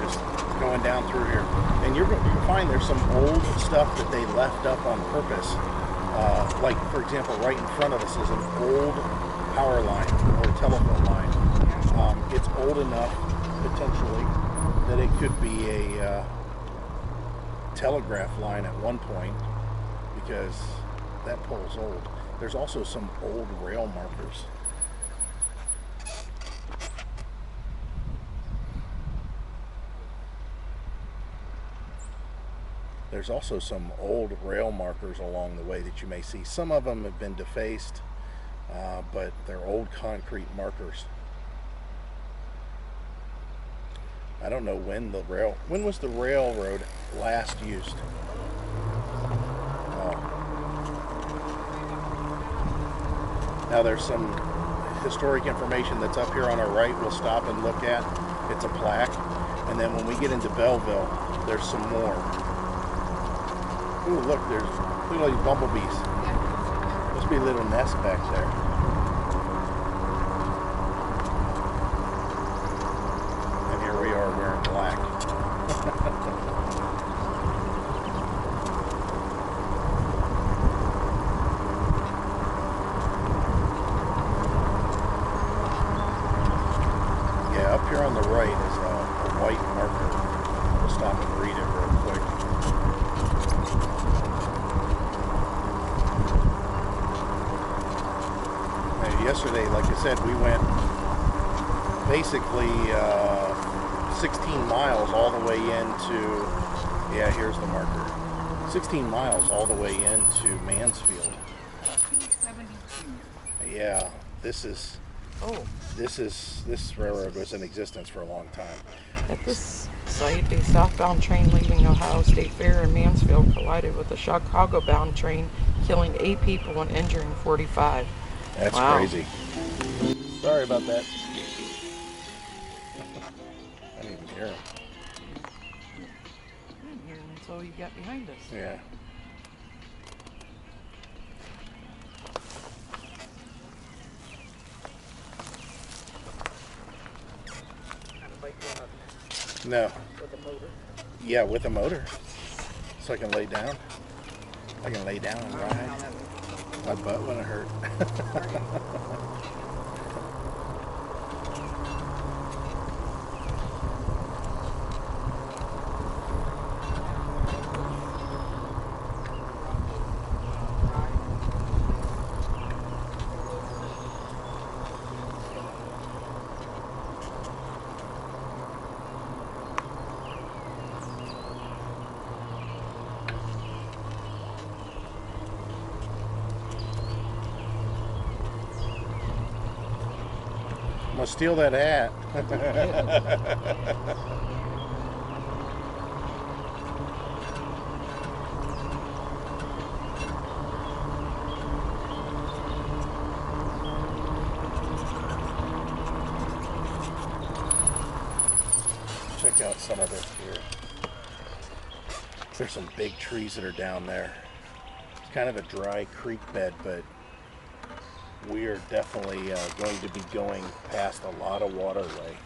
just going down through here. And you'll find there's some old stuff that they left up on purpose. Like, for example, right in front of us is an old power line or telephone line. It's old enough, potentially, that it could be a telegraph line at one point because that pole's old. There's also some old rail markers. There's also some old rail markers along the way that you may see. Some of them have been defaced, but they're old concrete markers. I don't know when was the railroad last used? Oh. Now there's some historic information that's up here on our right we'll stop and look at. It's a plaque. And then when we get into Belleville, there's some more. Ooh, look at all these bumblebees. Must be a little nest back there. Wearing black. Yeah, up here on the right is a white marker. We'll stop and read it real quick. And yesterday, like I said, we went basically 16 miles all the way into, yeah, here's the marker. 16 miles all the way into Mansfield. Yeah, this railroad was in existence for a long time. At this site, a southbound train leaving Ohio State Fair in Mansfield collided with a Chicago-bound train, killing 8 people and injuring 45. That's wow. Crazy. Sorry about that. I didn't even hear him. I didn't hear him until you got behind us. Yeah. No. With a motor. Yeah, with a motor. So I can lay down. I can lay down and ride. My butt wouldn't hurt. I'm gonna steal that hat. Check out some of this here. There's some big trees that are down there. It's kind of a dry creek bed, but we are definitely going to be going past a lot of waterway.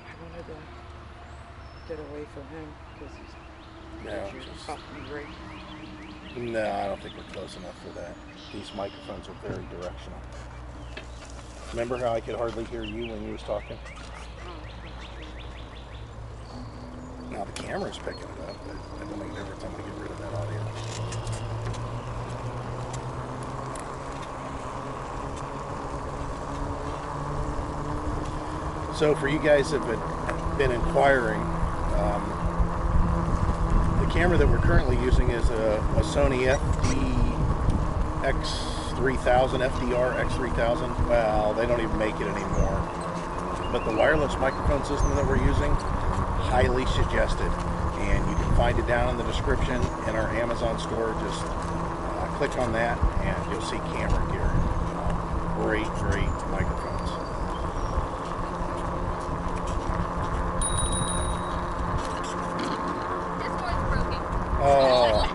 I wanted to get away from him because he's No, off me right. no, I don't think we're close enough for that. These microphones are very directional. Remember how I could hardly hear you when you was talking? Now the camera's picking it up, but that don't make a difference. I'm gonna get rid of that audio. So for you guys that have been inquiring, the camera that we're currently using is a Sony FD-X3000, FDR X3000. Well, they don't even make it anymore. But the wireless microphone system that we're using, highly suggested. And you can find it down in the description in our Amazon store. Just click on that and you'll see camera gear. Great, great microphones. Oh.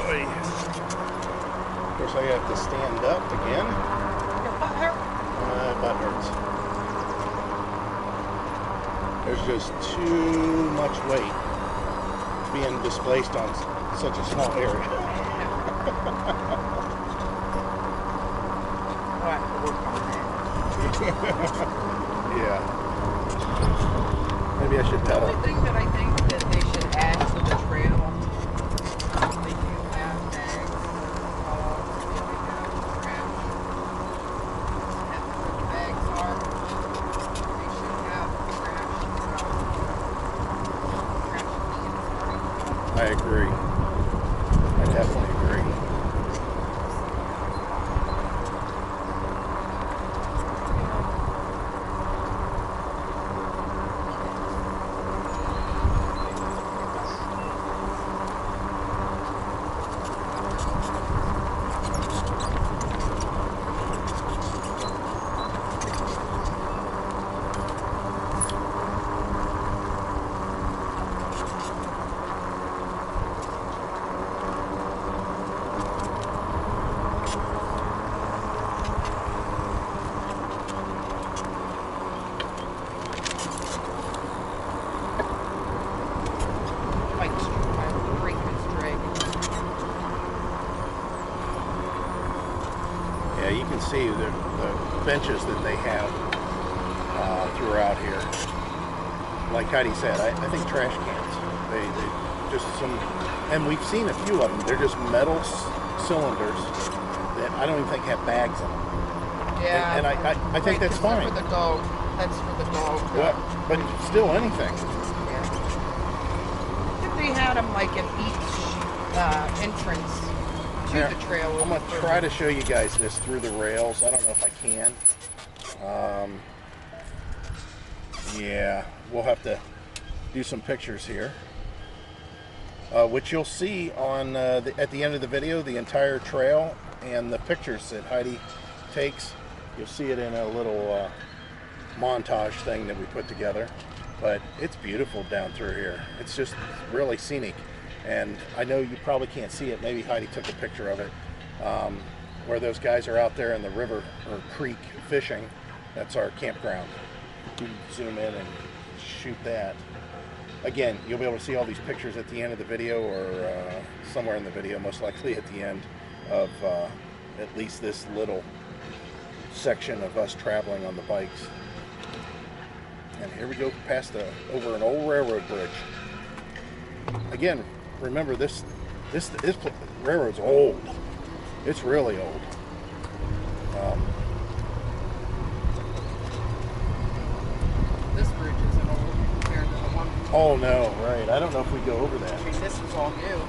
Oy. Of course, I have to stand up again. Your butt hurt? My butt hurts. There's just too much weight being displaced on such a small area. I'll have to work on that. Yeah. Maybe I should The pedal. only thing that I think that they should add to the trail, they do have bags, they have trash. And where the bags are, they should have trash. Trash cans. I agree. I definitely agree. Yeah, you can see the benches that they have throughout here. Like Heidi said, I think trash cans. They just some, and we've seen a few of them. They're just metal cylinders that I don't even think have bags in them. Yeah. And I think that's fine. For the dog. That's for the dog. Well, but still anything. Yeah. If they had them like in each entrance to Here, the trail. I'm going to try to show you guys this through the rails. I don't know if I can. Yeah, we'll have to do some pictures here. Which you'll see on at the end of the video, the entire trail and the pictures that Heidi takes. You'll see it in a little montage thing that we put together. But it's beautiful down through here. It's just really scenic. And I know you probably can't see it. Maybe Heidi took a picture of it. Where those guys are out there in the river or creek fishing. That's our campground. You can zoom in and shoot that. Again, you'll be able to see all these pictures at the end of the video, or somewhere in the video, most likely at the end of at least this little section of us traveling on the bikes. And here we go past over an old railroad bridge. Again, remember this railroad's old. It's really old. This bridge Oh no, right. I don't know if we go over I that. mean, this is all new.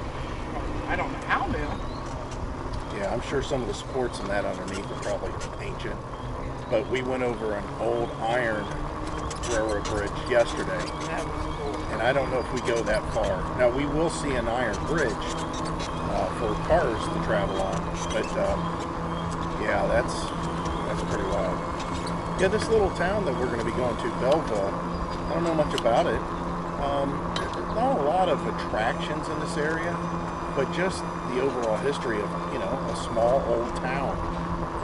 I don't know how new. Yeah, I'm sure some of the supports and that underneath are probably ancient. But we went over an old iron railroad bridge yesterday, That was cool. and I don't know if we go that far. Now, we will see an iron bridge for cars to travel on, but yeah, that's pretty wild. Yeah, this little town that we're going to be going to, Belleville, I don't know much about it. Not a lot of attractions in this area, but just the overall history of, a small old town.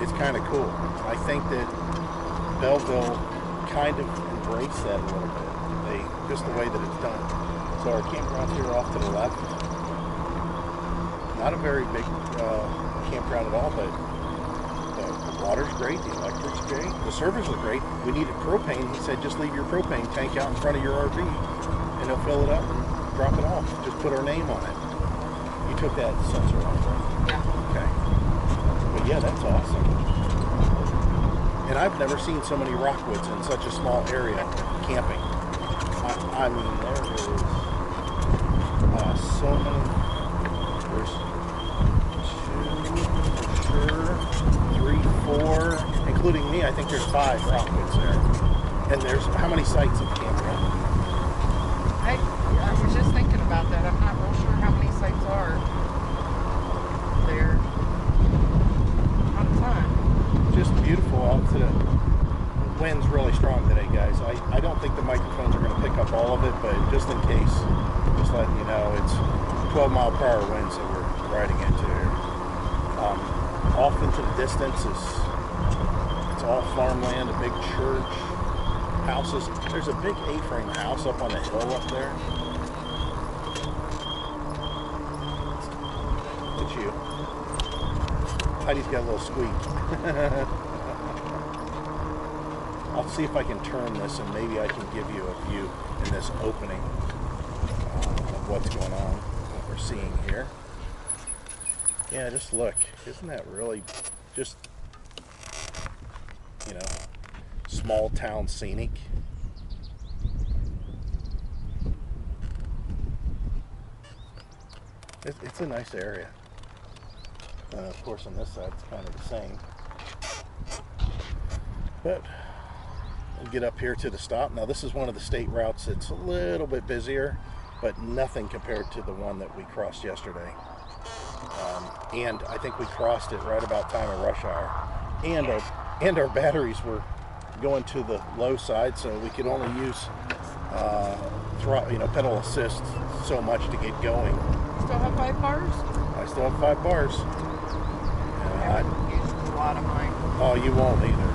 It's kind of cool. I think that Belleville kind of embraced that a little bit. Just the way that it's done. So our campground's here off to the left. Not a very big campground at all, but the water's great, the electric's great, the servers are great. We needed propane. He said just leave your propane tank out in front of your RV and they'll fill it up and drop it off. Just put our name on it. You took that sensor off, right? Yeah. Okay. But yeah, that's awesome. And I've never seen so many Rockwoods in such a small area camping. I mean, there is so many. There's 2, for sure, 3, 4, including me. I think there's 5 Rockwoods there. And there's how many sites at the campground? I was just thinking about that. I'm not real sure how many sites are there. Not a ton. Just beautiful out to the wind's really strong today, guys. I don't think the microphones are going to pick up all of it, but just in case, just letting you know, it's 12-mile-per-hour winds that we're riding into here. Off into the distance it's all farmland, a big church, houses. There's a big A-frame house up on the hill up there. It's you. Heidi's got a little squeak. I'll see if I can turn this and maybe I can give you a view in this opening of what's going on, what we're seeing here. Yeah, just look. Isn't that really just, small town scenic? It's a nice area. Of course, on this side, it's kind of the same. But we'll get up here to the stop. Now, this is one of the state routes that's a little bit busier, but nothing compared to the one that we crossed yesterday. And I think we crossed it right about time of rush hour. And our batteries were going to the low side, so we could only use pedal assist so much to get going. Still have 5 bars? I still have 5 bars. I used a lot of mine. Oh, you won't either.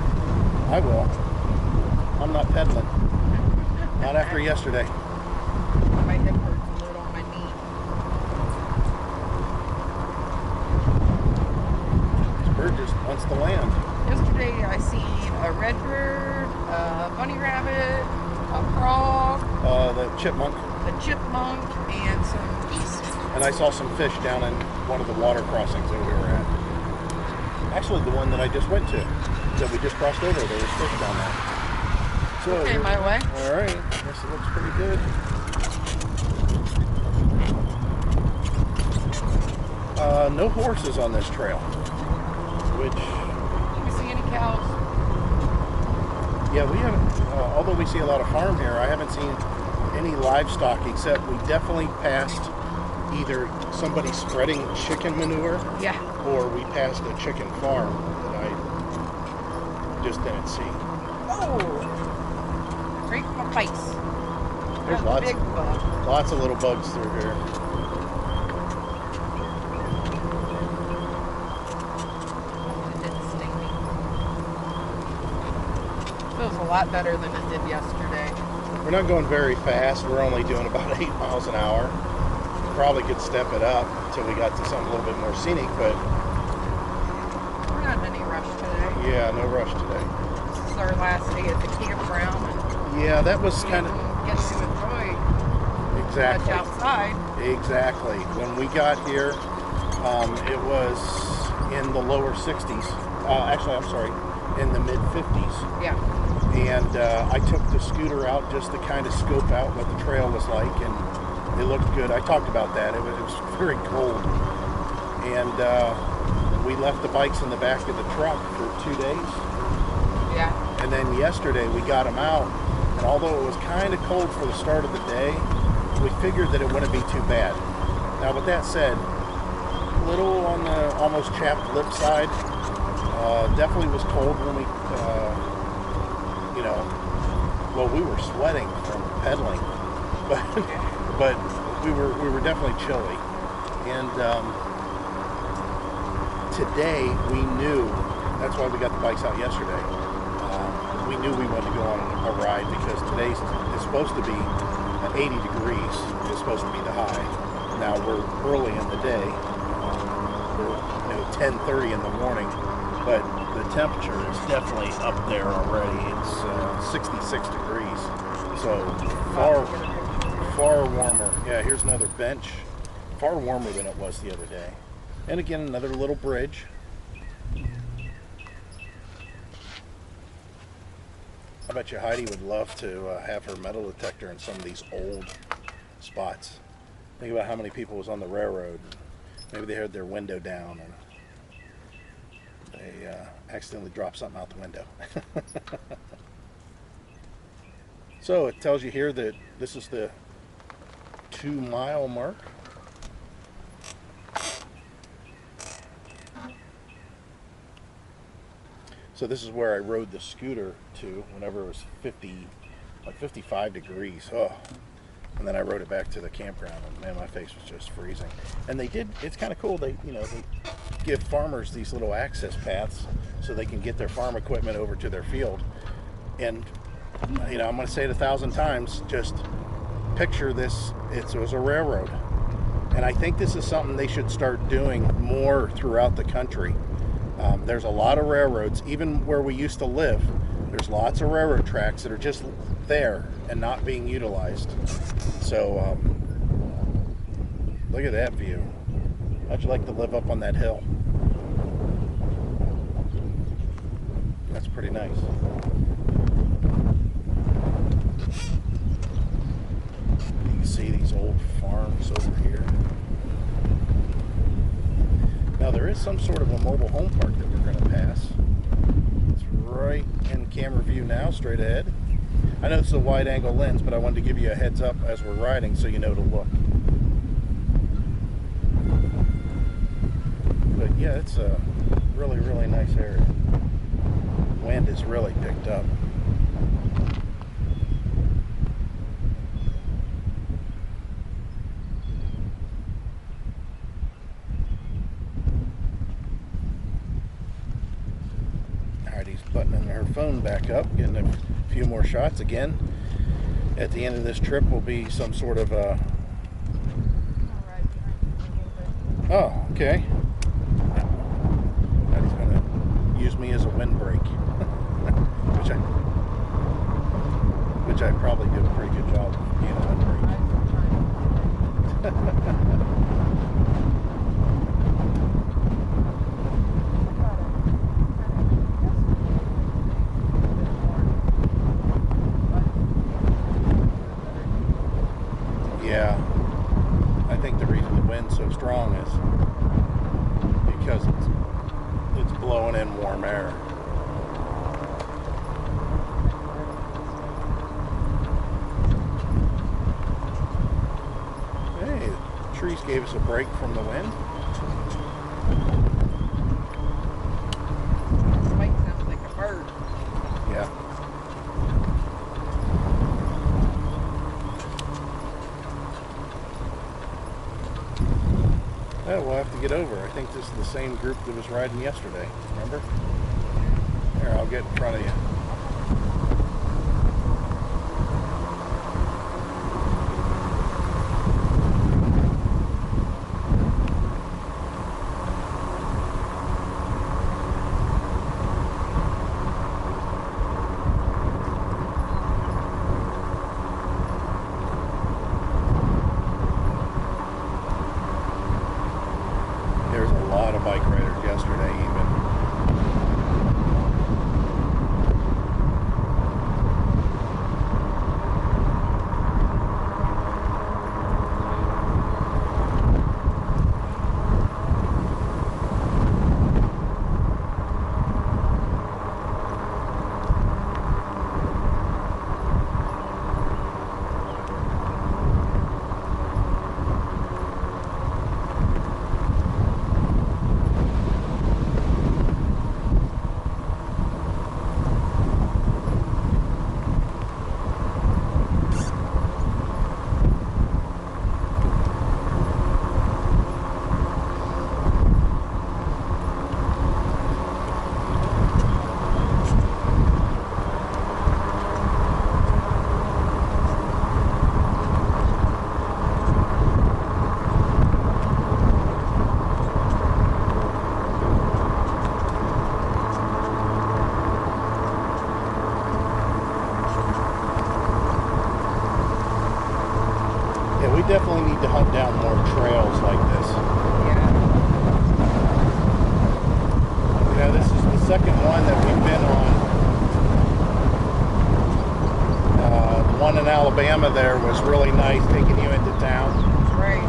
I will. I'm not pedaling. Not after yesterday. My hip hurts a little on my knee. This bird just wants to land. Yesterday I seen a red bird, a bunny rabbit, a frog, The chipmunk. a chipmunk, and some geese. And I saw some fish down in one of the water crossings that we were at. Actually, the one that I just went to, that we just crossed over, there was fish down there. So, Okay, my way. all right. I guess it looks pretty good. No horses on this trail, which, You see any cows? yeah, we haven't, although we see a lot of farm here, I haven't seen any livestock, except we definitely passed either somebody spreading chicken manure, Yeah. or we passed a chicken farm that I just didn't see. Oh! Right in my face. There's That's a lots, big bug. lots of little bugs through here. It didn't sting me. Feels a lot better than it did yesterday. We're not going very fast. We're only doing about 8 miles an hour. Probably could step it up until we got to something a little bit more scenic, but We're not in any rush today. yeah, no rush today. This is our last day at the campground, and Yeah, that was kind of get to enjoy much exactly. outside. Exactly. When we got here, it was in the lower 60s. Actually, I'm sorry, in the mid 50s. Yeah. And I took the scooter out just to kind of scope out what the trail was like, and it looked good. I talked about that. It was very cold. And we left the bikes in the back of the truck for 2 days. Yeah. And then yesterday we got them out. And although it was kind of cold for the start of the day, we figured that it wouldn't be too bad. Now, with that said, a little on the almost chapped lip side. Definitely was cold when we, well, we were sweating from pedaling, but we were definitely chilly. And today we knew, that's why we got the bikes out yesterday. We knew we wanted to go on a ride because today's is supposed to be 80 degrees. It's supposed to be the high. Now we're early in the day. We're 10:30 in the morning, but the temperature is definitely up there already. It's 66 degrees, so far warmer. Yeah, here's another bench. Far warmer than it was the other day. And again, another little bridge. I bet you Heidi would love to have her metal detector in some of these old spots. Think about how many people was on the railroad. Maybe they had their window down and they accidentally dropped something out the window. So it tells you here that this is the 2-mile mark. So this is where I rode the scooter to whenever it was 55 degrees. Oh. And then I rode it back to the campground, and man, my face was just freezing. And they did, it's kind of cool, they give farmers these little access paths so they can get their farm equipment over to their field. And, I'm going to say it 1,000 times, just picture this, it was a railroad. And I think this is something they should start doing more throughout the country. There's a lot of railroads, even where we used to live, there's lots of railroad tracks that are just there and not being utilized. So look at that view. How'd you like to live up on that hill? That's pretty nice. You can see these old farms over here. Now there is some sort of a mobile home park that we're going to pass. It's right in camera view now, straight ahead. I know this is a wide angle lens, but I wanted to give you a heads up as we're riding so you know to look. But yeah, it's a really, really nice area. Wind has really picked up. Heidi's buttoning her phone back up, getting a few more shots again. At the end of this trip will be some sort of oh, okay. Heidi's gonna use me as a windbreak, which I probably do a pretty good job of being a windbreak. Yeah, I think the reason the wind's so strong is because it's blowing in warm air. Hey, the trees gave us a break from the wind. This bike sounds like a bird. Yeah. Oh, we'll have to get over. I think this is the same group that was riding yesterday. Remember? Here, I'll get in front of you. There's a lot of bike riders yesterday even. need to hunt down more trails like this. Yeah. You know, this is the second one that we've been on. The one in Alabama there was really nice, taking you into town. Right.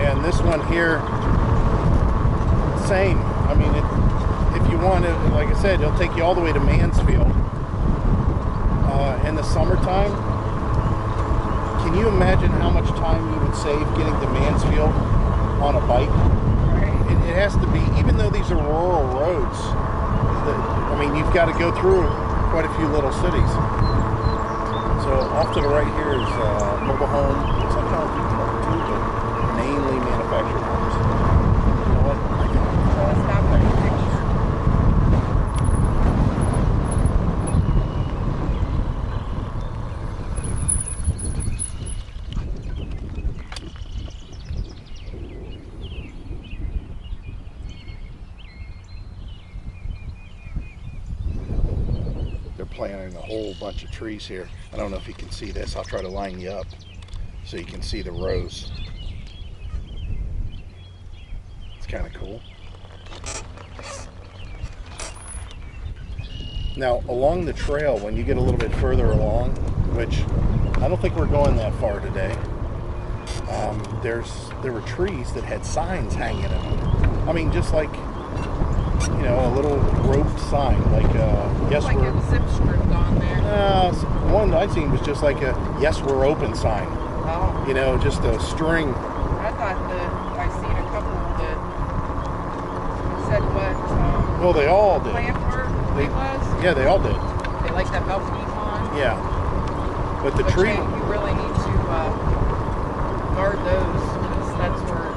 And this one here, same. I mean, if you want to, like I said, it'll take you all the way to Mansfield. In the summertime, can you imagine how much time you would save getting to Mansfield on a bike? Right. It has to be, even though these are rural roads, I mean, you've got to go through quite a few little cities. So off to the right here is mobile home. Looks like an RV park too, but mainly manufactured homes. You know what? I can Stop at the picture. They're planting a whole bunch of trees here. I don't know if you can see this. I'll try to line you up so you can see the rows. It's kind of cool. Now, along the trail, when you get a little bit further along, which I don't think we're going that far today, there were trees that had signs hanging in them. I mean, just like, you know, a little roped sign, like yes, Like we're. it was zip stripped on there. One I seen was just like a yes, we're open sign. Oh. You know, just a string. I thought that I seen a couple that said what Well, they all did. plant word it was. Yeah, they all did. They like that Belleville on. Yeah. But the But tree. you really need to guard those because that's where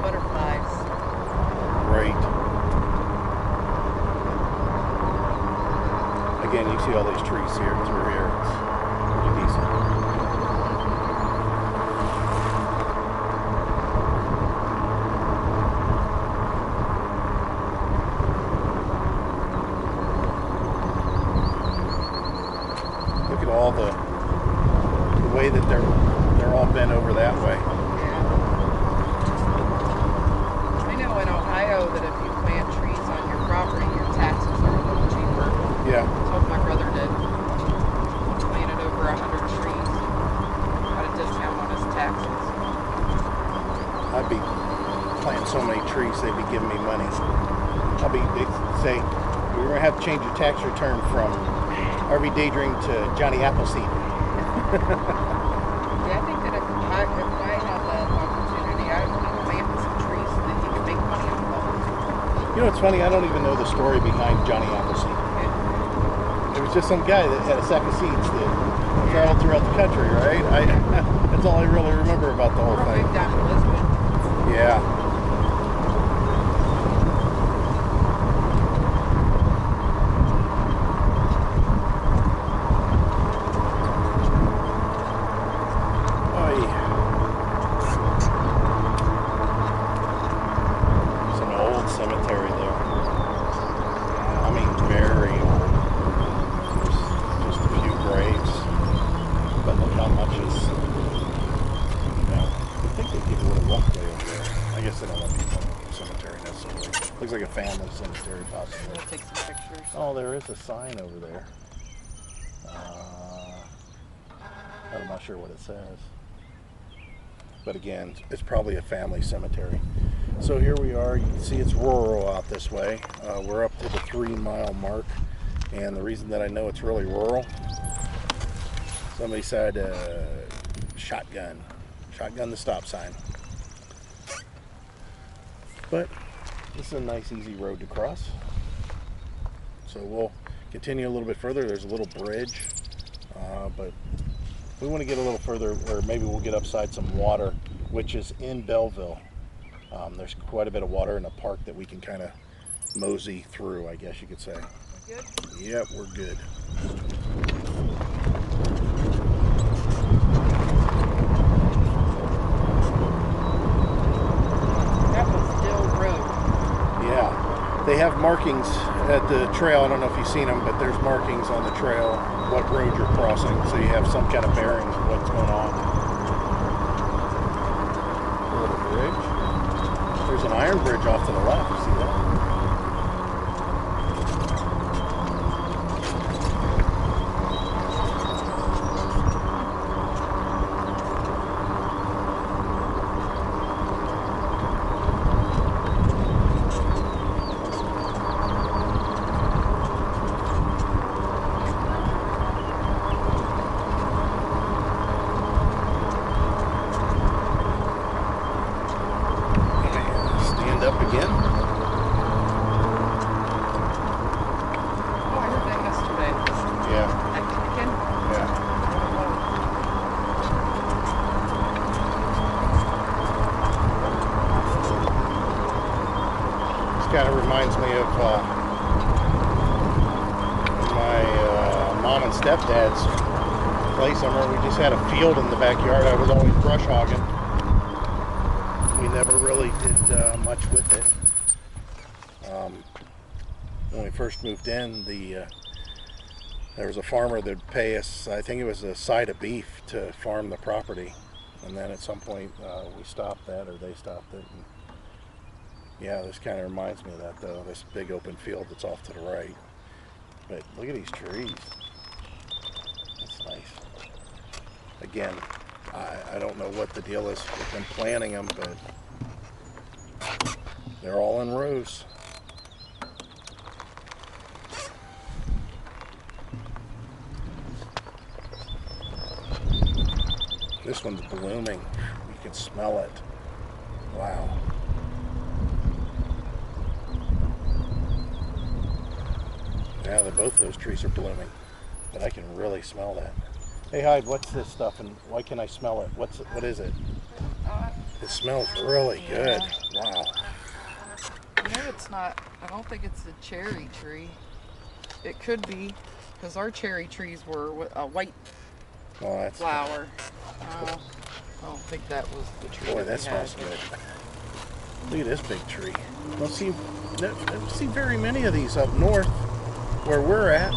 butterflies. Right. Again, you see all these trees here through here. It's pretty decent. Look at all the way that they're all bent over that way. Yeah. I know in Ohio that if you plant trees on your property, your taxes are a little cheaper. Yeah. That's what my brother did. He planted over 100 trees. Got a discount on his taxes. I'd be planting so many trees, they'd be giving me money. They'd say, we're going to have to change your tax return from RVdaydream to Johnny Appleseed. Yeah, I think that if I had that opportunity, I would plant some trees so that you could make money on those. You know what's funny? I don't even know the story behind Johnny Appleseed. It was just some guy that had a sack of seeds that traveled throughout the country, right? That's all I really remember about the whole Probably thing. down in Lisbon. Yeah. It's an old cemetery there. I mean, very old. There's just a few graves. But look how much is, you know, I think they give a little walkway over there. I guess they don't want people in the cemetery necessarily. Looks like a family cemetery, possibly. We'll take some pictures. Oh, there is a sign over there. I'm not sure what it says. But again, it's probably a family cemetery. So here we are. You can see it's rural out this way. We're up to the 3-mile mark. And the reason that I know it's really rural, somebody said shotgun the stop sign. But this is a nice, easy road to cross. So we'll continue a little bit further. There's a little bridge, but we want to get a little further, or maybe we'll get upside some water, which is in Belleville. There's quite a bit of water in a park that we can kind of mosey through, I guess you could say. We good? Yep, we're good. That was Dill Road. Yeah, they have markings at the trail. I don't know if you've seen them, but there's markings on the trail what road you're crossing, so you have some kind of bearing of what's going on. bridge. There's an iron bridge off to the left. You see that? Stand up again. Oh, I heard that yesterday. Yeah. Again? Yeah. This kind of reminds me of my mom and stepdad's place. I remember we just had a field in the backyard. I was always brush hogging. We never really did much with it. When we first moved in, there was a farmer that'd pay us, I think it was a side of beef to farm the property. And then at some point we stopped that, or they stopped it. And yeah, this kind of reminds me of that though, this big open field that's off to the right. But look at these trees. That's nice. Again, I don't know what the deal is with them planting them, but they're all in rows. This one's blooming. You can smell it. Wow. Yeah, both those trees are blooming, but I can really smell that. Hey, Hyde, what's this stuff, and why can I smell it? What is it? It smells really good. Wow. You know, it's not, I don't think it's a cherry tree. It could be, because our cherry trees were a white flower. I don't think that was the tree. Boy, that smells good. Look at this big tree. Don't see very many of these up north where we're at.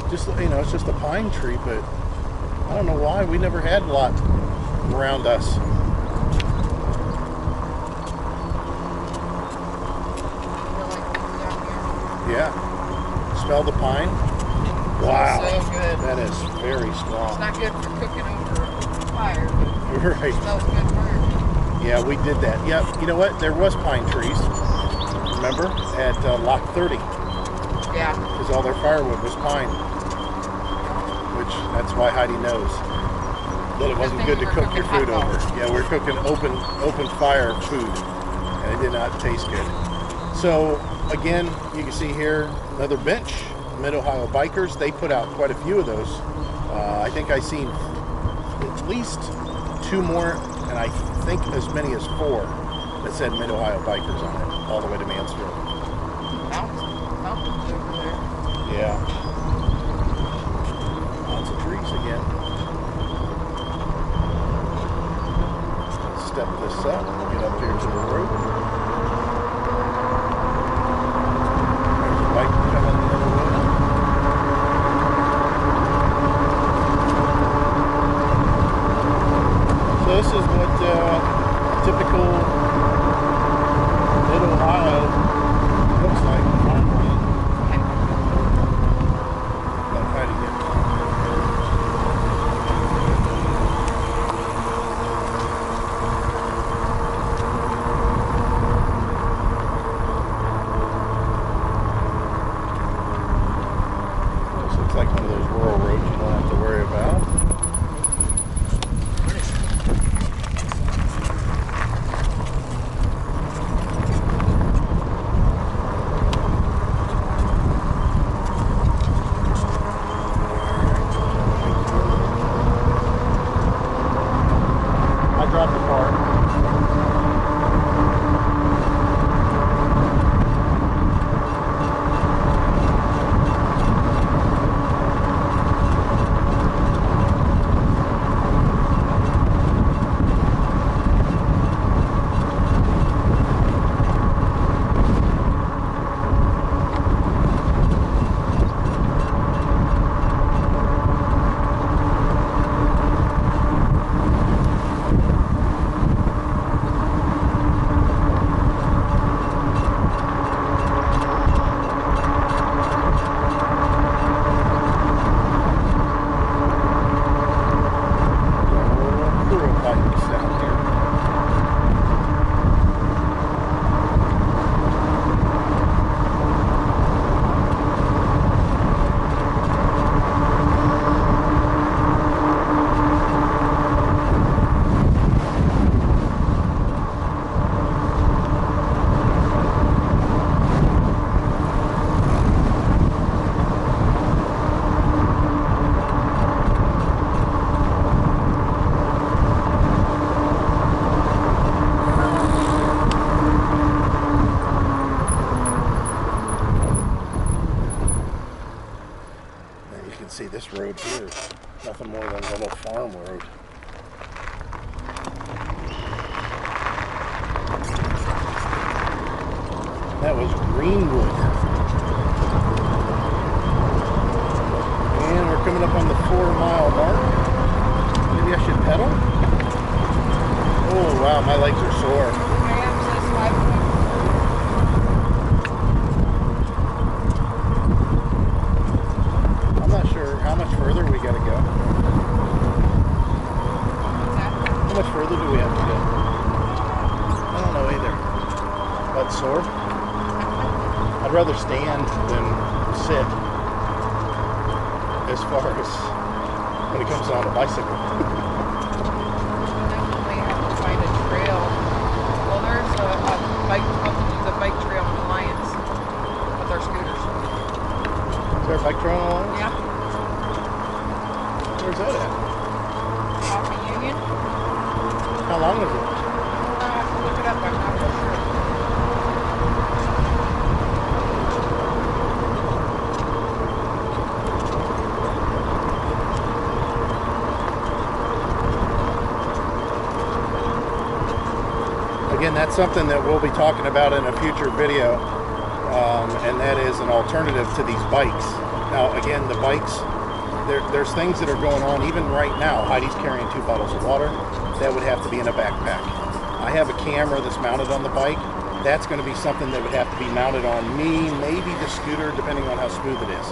Just, you know, it's just a pine tree, but I don't know why we never had a lot around us. Yeah. Smell the pine? Wow. So good. That is very strong. It's not good for cooking over a fire, but Right. it smells good for it. Yeah, we did that. Yeah, you know what? There was pine trees. Remember? At Lock 30. Yeah. Because all their firewood was pine. Which, that's why Heidi knows that it wasn't good to cook your food over. Yeah, we were cooking open fire food, and it did not taste good. So, again, you can see here another bench, Mid-Ohio Bikers. They put out quite a few of those. I think I seen at least 2 more, and I think as many as 4 that said Mid-Ohio Bikers on it, all the way to Mansfield. Mountains over there. Yeah. Lots of trees again. Let's step this up, get up here to the road. There's a bike coming the other way. So this is what typical Mid-Ohio looks like. Farmland. Let Heidi get it. more than a little farm road. That was Greenwood. And we're coming up on the 4-mile mark. Maybe I should pedal? Oh wow, my legs are sore. I'm not sure how much further we gotta go. How much further do we have to go? I don't know either. But sore? I'd rather stand than sit as far as when it comes on a bicycle. Definitely have to find a trail. Well, there's a bike trail in Alliance with our scooters. Is there a bike trail on Alliance? Yeah. Where's that at? Off of Union. How long is it? I have to look it up. I'm not real sure. Again, that's something that we'll be talking about in a future video, and that is an alternative to these bikes. Now, again, the bikes, there's things that are going on even right now. Heidi's carrying 2 bottles of water. That would have to be in a backpack. I have a camera that's mounted on the bike. That's going to be something that would have to be mounted on me, maybe the scooter, depending on how smooth it is.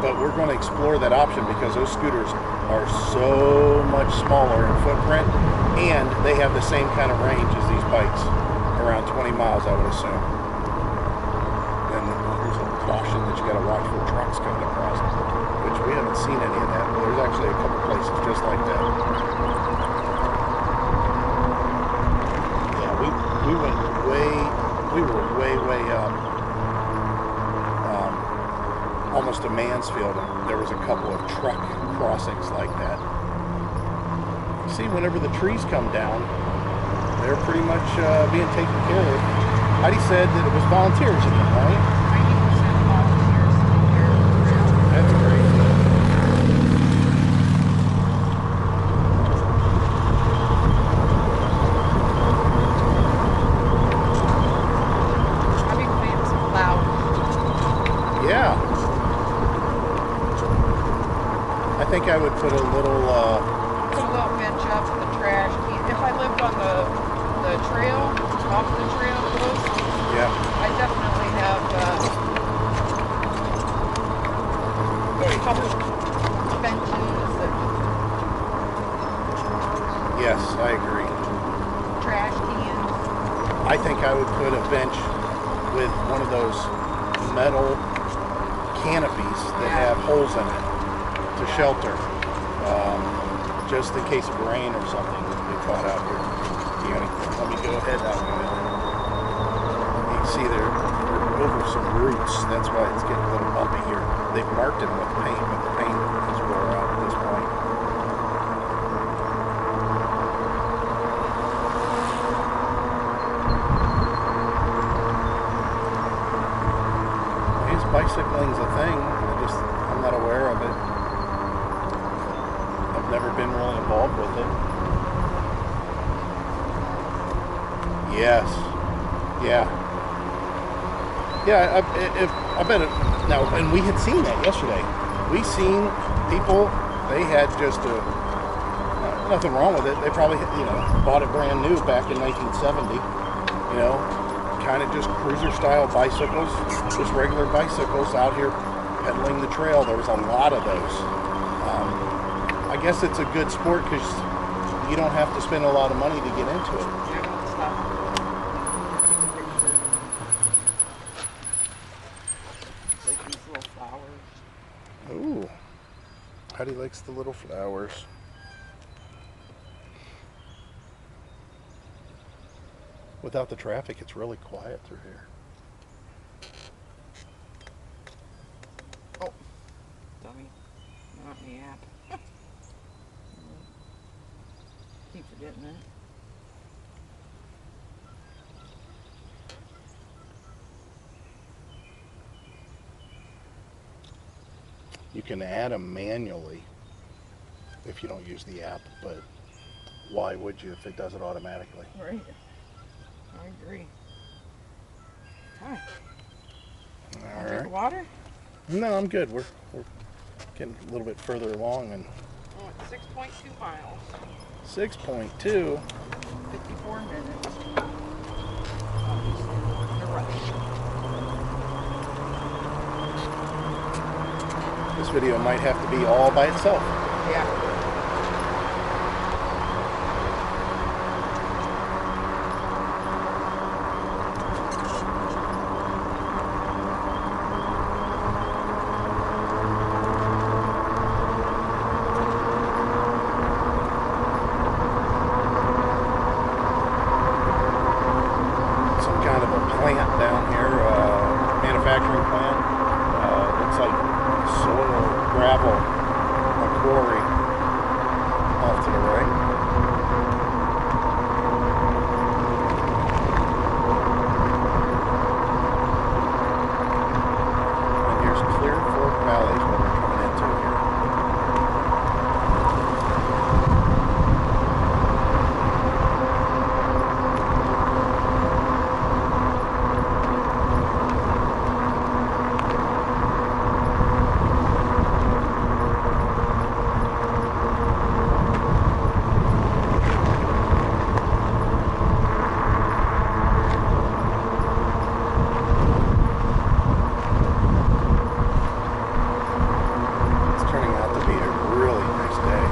But we're going to explore that option because those scooters are so much smaller in footprint, and they have the same kind of range as these bikes, around 20 miles, I would assume. And there's a caution that you got to watch for trucks coming across, which we haven't seen any of that, but there's actually a couple places just like that. Yeah, we were way up. Almost to Mansfield, and there was a couple of truck crossings like that. See, whenever the trees come down, they're pretty much being taken care of. Heidi said that it was volunteers in them, right? 90% volunteers take care of the trail. That's great. I'll be playing some loud. Yeah. I think I would put a little, Put a little bench up for the trash. If I lived on the trail, off the trail close, yeah. I definitely have a couple benches and Yes, I agree. trash cans. I think I would put a bench with one of those metal canopies that have holes in it to shelter, just in case of rain or something that they caught out here. Let me go ahead out here. You can see they're over some roots. That's why it's getting a little bumpy here. They've marked it with paint, but the paint is wore out at this point. Bicycling's a thing. I'm not aware of it. I've never been really involved with it. Yes. Yeah. Yeah, I bet it. Now, and we had seen that yesterday. We seen people, they had just nothing wrong with it. They probably, bought it brand new back in 1970, kind of just cruiser style bicycles, just regular bicycles out here pedaling the trail. There was a lot of those. I guess it's a good sport because you don't have to spend a lot of money to get into it. Like these little flowers. Ooh, Heidi likes the little flowers. Without the traffic, it's really quiet through here. Oh, dummy. Not in the app. Keep forgetting that. You can add them manually if you don't use the app, but why would you if it does it automatically? Right. I agree. Hi. All Drink right. water? No, I'm good. We're getting a little bit further along, and Oh, it's 6.2 miles. 6.2. 54 minutes. Obviously, in a rush. This video might have to be all by itself. Yeah. Some kind of a plant down here, manufacturing plant. Looks like soil, gravel, a quarry off to the right. And here's Clear Fork Valley is what we're coming into here. It's turning out to be a really nice day.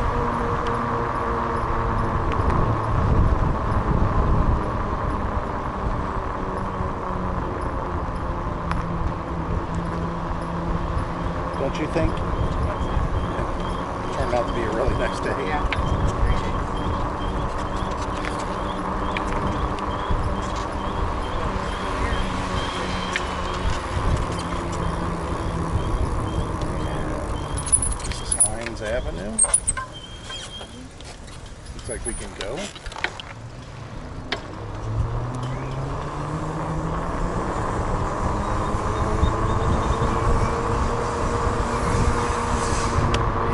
Don't you think? Turned out to be a really nice day. Yeah. This is Hines Avenue. Looks like we can go.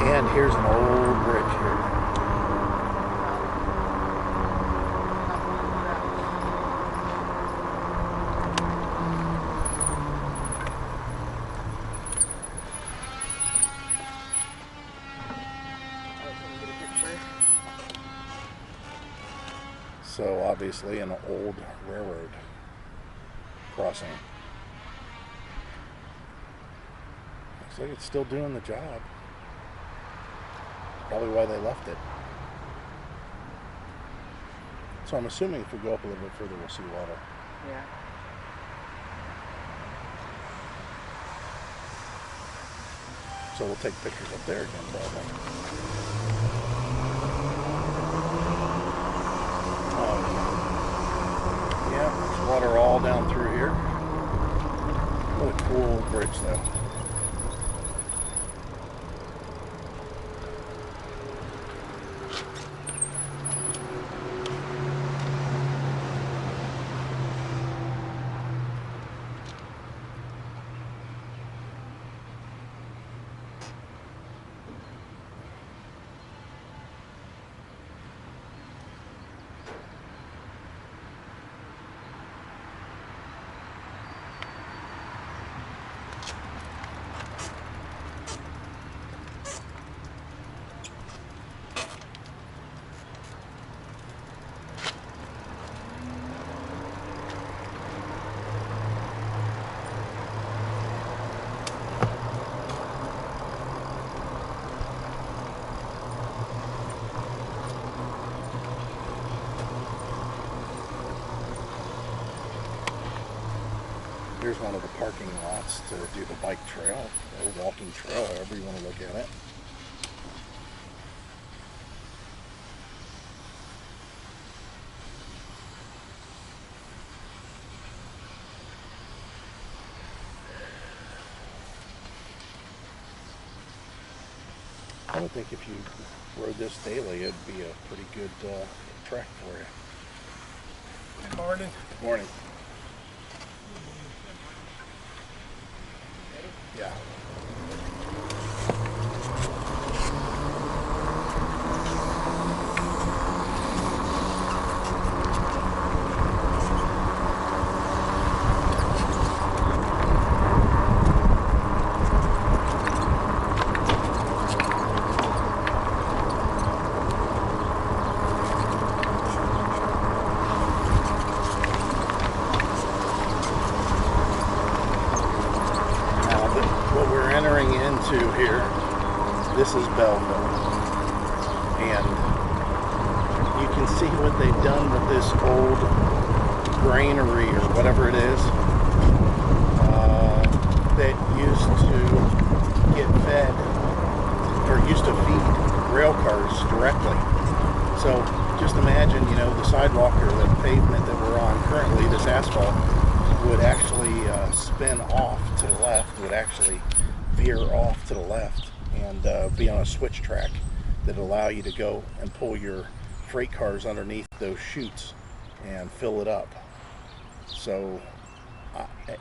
And here's an old bridge here. So obviously an old railroad crossing. Looks like it's still doing the job. Probably why they left it. So I'm assuming if we go up a little bit further, we'll see water. Yeah. So we'll take pictures up there again, probably. Yeah, there's water all down through here. What a cool bridge, though. Here's one of the parking lots to do the bike trail, or walking trail, however you want to look at it. I would think if you rode this daily, it'd be a pretty good track for you. Good morning. Good morning. Yeah. And you can see what they've done with this old granary or whatever it is that used to get fed or used to feed rail cars directly. So just imagine, you know, the sidewalk or the pavement that we're on currently, this asphalt, would actually spin off to the left, would actually veer off to the left and be on a switch track that allow you to go and pull your freight cars underneath those chutes and fill it up. So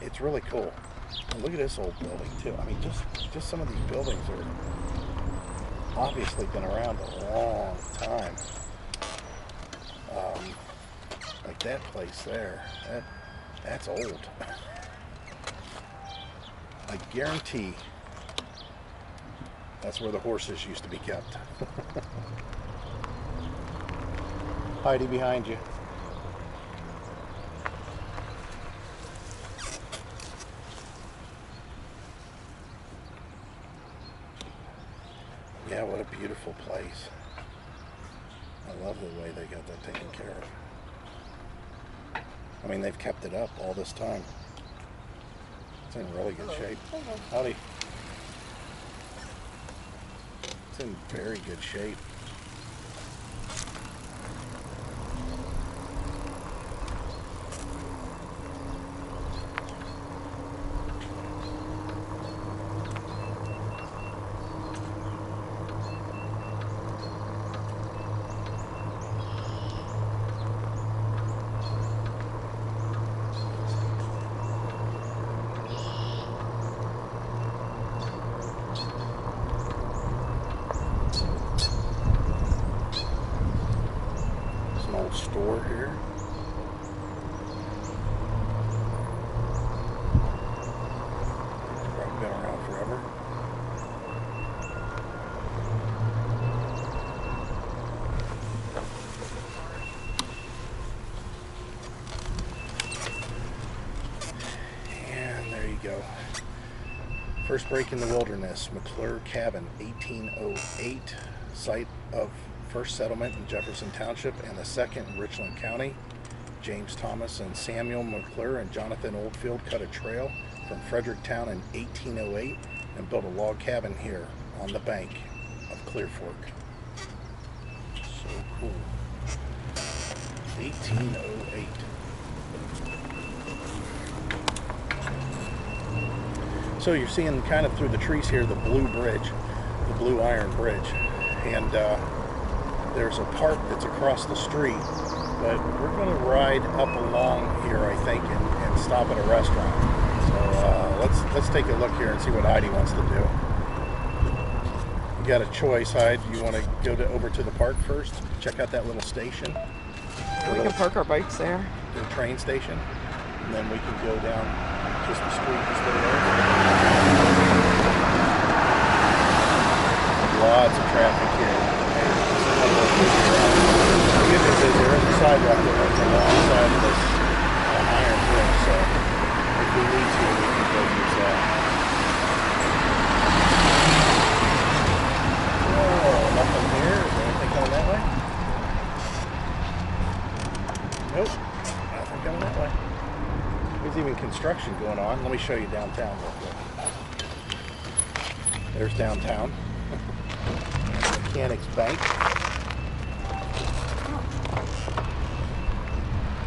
it's really cool. And look at this old building too. I mean, just some of these buildings are obviously been around a long time. Like that place there, that's old. I guarantee that's where the horses used to be kept. Heidi, behind you. Yeah, what a beautiful place. I love the way they got that taken care of. I mean, they've kept it up all this time. It's in really good shape. Howdy. It's in very good shape. Store here. Probably been around forever. And there you go. First break in the wilderness, MacLeod Cabin, 1808, site of first settlement in Jefferson Township and the second in Richland County. James Thomas and Samuel MacLeod and Jonathan Oldfield cut a trail from Fredericktown in 1808 and built a log cabin here on the bank of Clear Fork. So cool. 1808. So you're seeing kind of through the trees here the blue bridge, the blue iron bridge. And there's a park that's across the street, but we're going to ride up along here, I think, and stop at a restaurant. So let's take a look here and see what Heidi wants to do. You got a choice, Heidi. You want to go over to the park first, check out that little station? We can park our bikes there. The train station, and then we can go down just the street just over there. Lots of traffic here. The good news is there is a sidewalk that runs alongside of this iron bridge, so if we need to, we can go use that. Oh, nothing here. Is there anything coming that way? Nope, nothing coming that way. There's even construction going on. Let me show you downtown real quick. There's downtown. Mechanics Bank.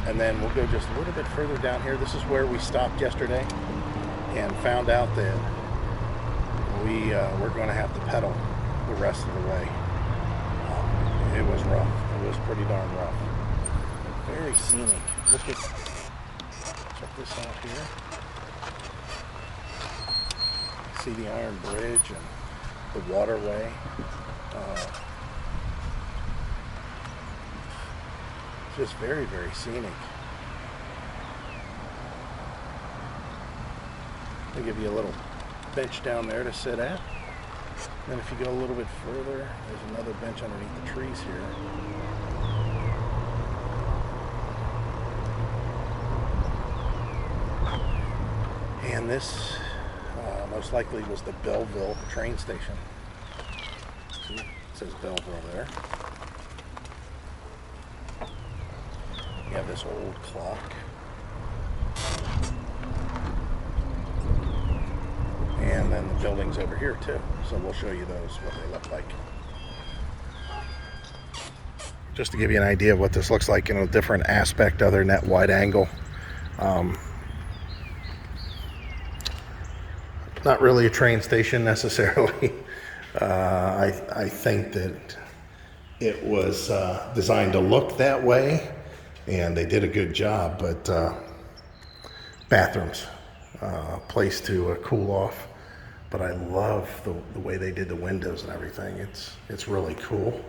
And then we'll go just a little bit further down here. This is where we stopped yesterday and found out that we're going to have to pedal the rest of the way. It was rough. It was pretty darn rough. Very scenic. Look at, check this out here. See the iron bridge and the waterway. Just very, very scenic. They give you a little bench down there to sit at. Then if you go a little bit further, there's another bench underneath the trees here. And this most likely was the Belleville train station. See? says Belleville there. You have this old clock. And then the buildings over here too. So we'll show you those, what they look like. Just to give you an idea of what this looks like in a different aspect other than that wide angle. Not really a train station necessarily. I think that it was designed to look that way, and they did a good job, but bathrooms, place to cool off. But I love the way they did the windows and everything. It's really cool.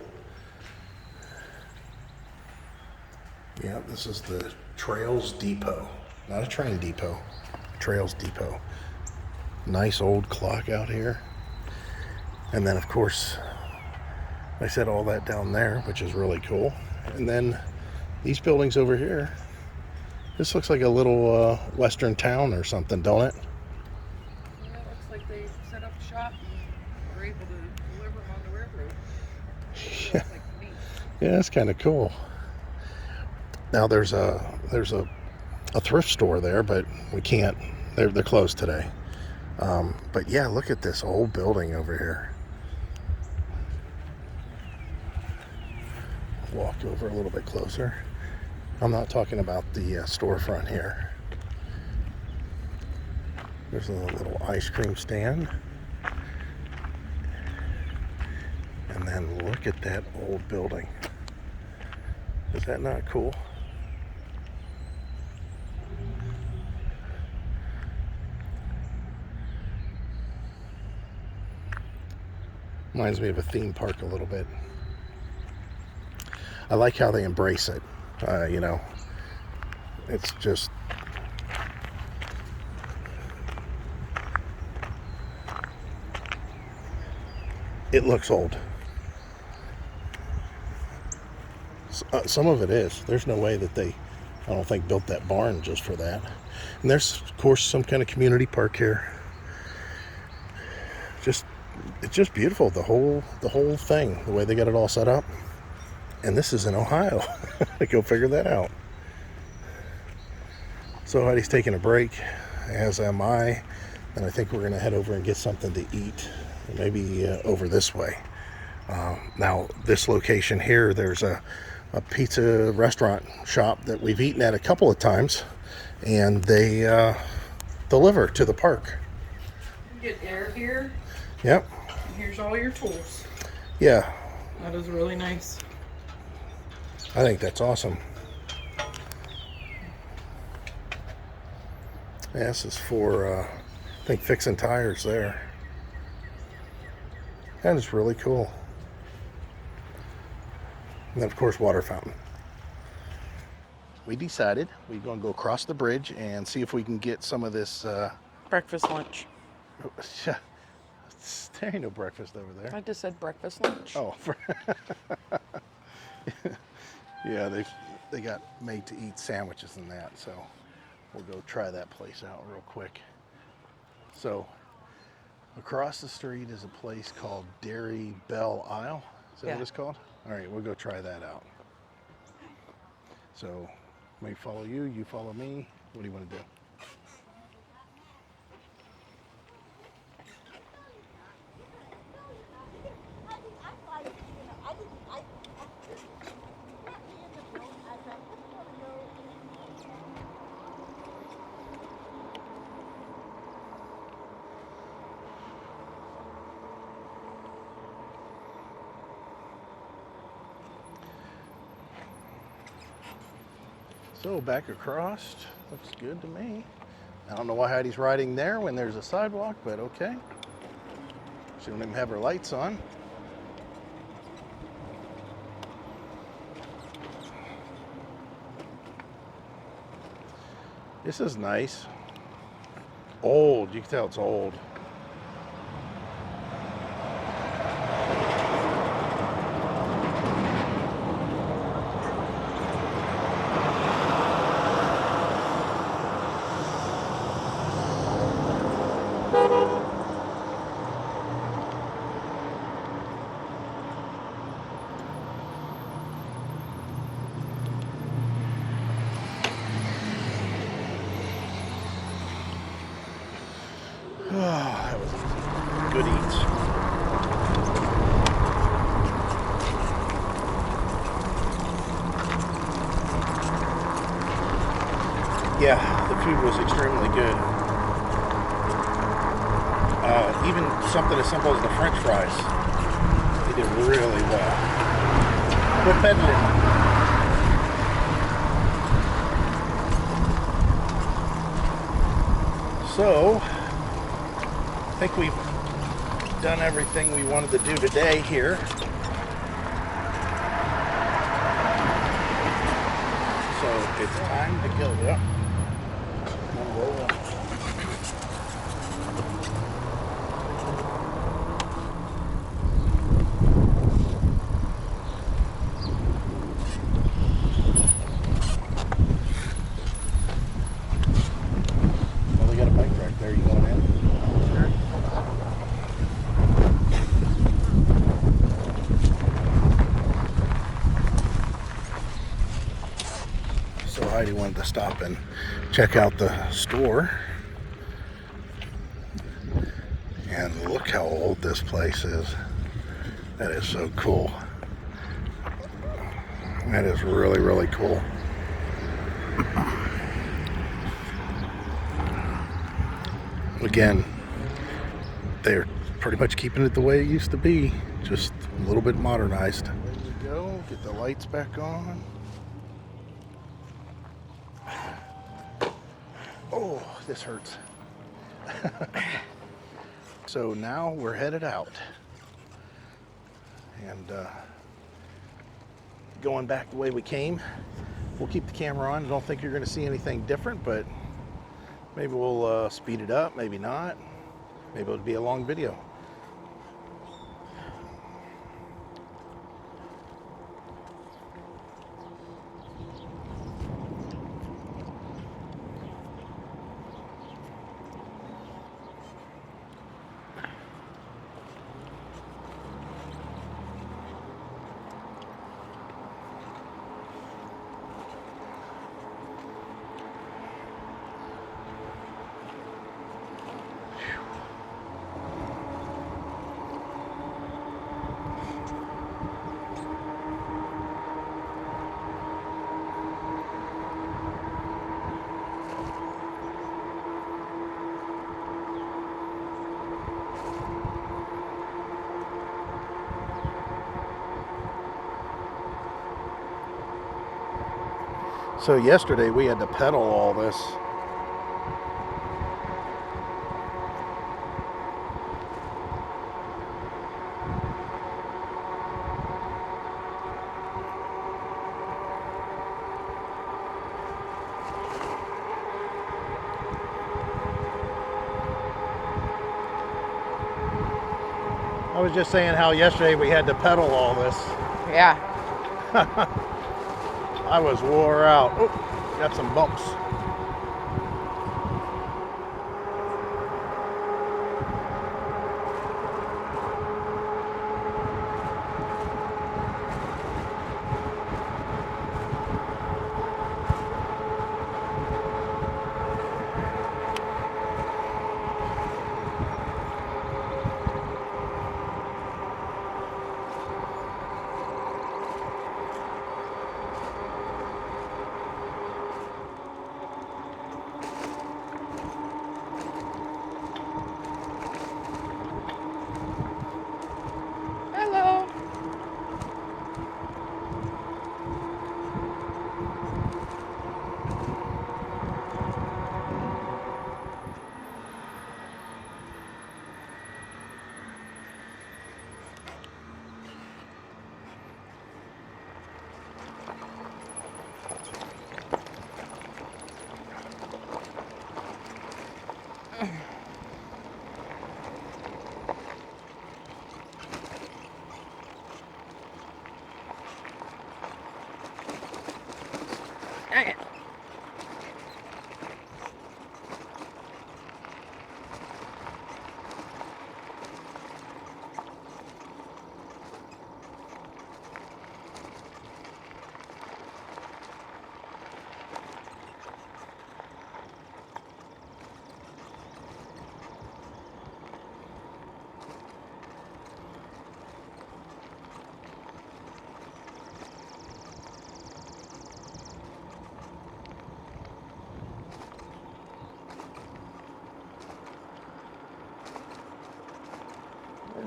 Yeah, this is the Trails Depot. Not a train depot, Trails Depot. Nice old clock out here. And then of course, I said all that down there, which is really cool. And then these buildings over here, this looks like a little western town or something, don't it? Yeah, it looks like they set up shop and were able to deliver them on the railroad. Yeah, yeah, that's kind of cool. Now there's a thrift store there, but we can't. They're closed today. But yeah, look at this old building over here. Walk over a little bit closer. I'm not talking about the storefront here. There's a little ice cream stand. And then look at that old building. Is that not cool? Reminds me of a theme park a little bit. I like how they embrace it. You know, it's just it looks old. Some of it is. There's no way that they, I don't think, built that barn just for that. And there's, of course, some kind of community park here. It's just beautiful, the whole thing, the way they got it all set up. And this is in Ohio. Go figure that out. So Heidi's taking a break, as am I, and I think we're going to head over and get something to eat, maybe over this way. Now, this location here, there's a pizza restaurant shop that we've eaten at a couple of times, and they deliver to the park. You get air here. Yep. And here's all your tools. Yeah. That is really nice. I think that's awesome. Yeah, this is for, I think, fixing tires there. That is really cool. And then, of course, water fountain. We decided we're going to go across the bridge and see if we can get some of this. Breakfast, lunch. There ain't no breakfast over there. I just said breakfast, lunch. Oh. Yeah, they got made to eat sandwiches and that, so we'll go try that place out real quick. So across the street is a place called Dairy Belle Isle. Is that what it's called? All right, we'll go try that out. So may follow you, you follow me. What do you want to do? So back across, looks good to me. I don't know why Heidi's riding there when there's a sidewalk, but okay. She don't even have her lights on. This is nice. Old, you can tell it's old. Yeah, the food was extremely good. Even something as simple as the French fries, they did really well. Quit peddling. So, I think we've done everything we wanted to do today here. So it's time to go. Yeah. Well, they got a bike rack there. You going in? Sure. So Heidi wanted to stop and check out the store. And look how old this place is. That is so cool. That is really, really cool. Again, they're pretty much keeping it the way it used to be, just a little bit modernized. There we go. Get the lights back on. Oh, this hurts. So now we're headed out. And going back the way we came. We'll keep the camera on. I don't think you're going to see anything different, but maybe we'll speed it up, maybe not. Maybe it'll be a long video. So yesterday we had to pedal all this. I was just saying how yesterday we had to pedal all this. Yeah. I was wore out. Oh, got some bumps. Hello. Okay.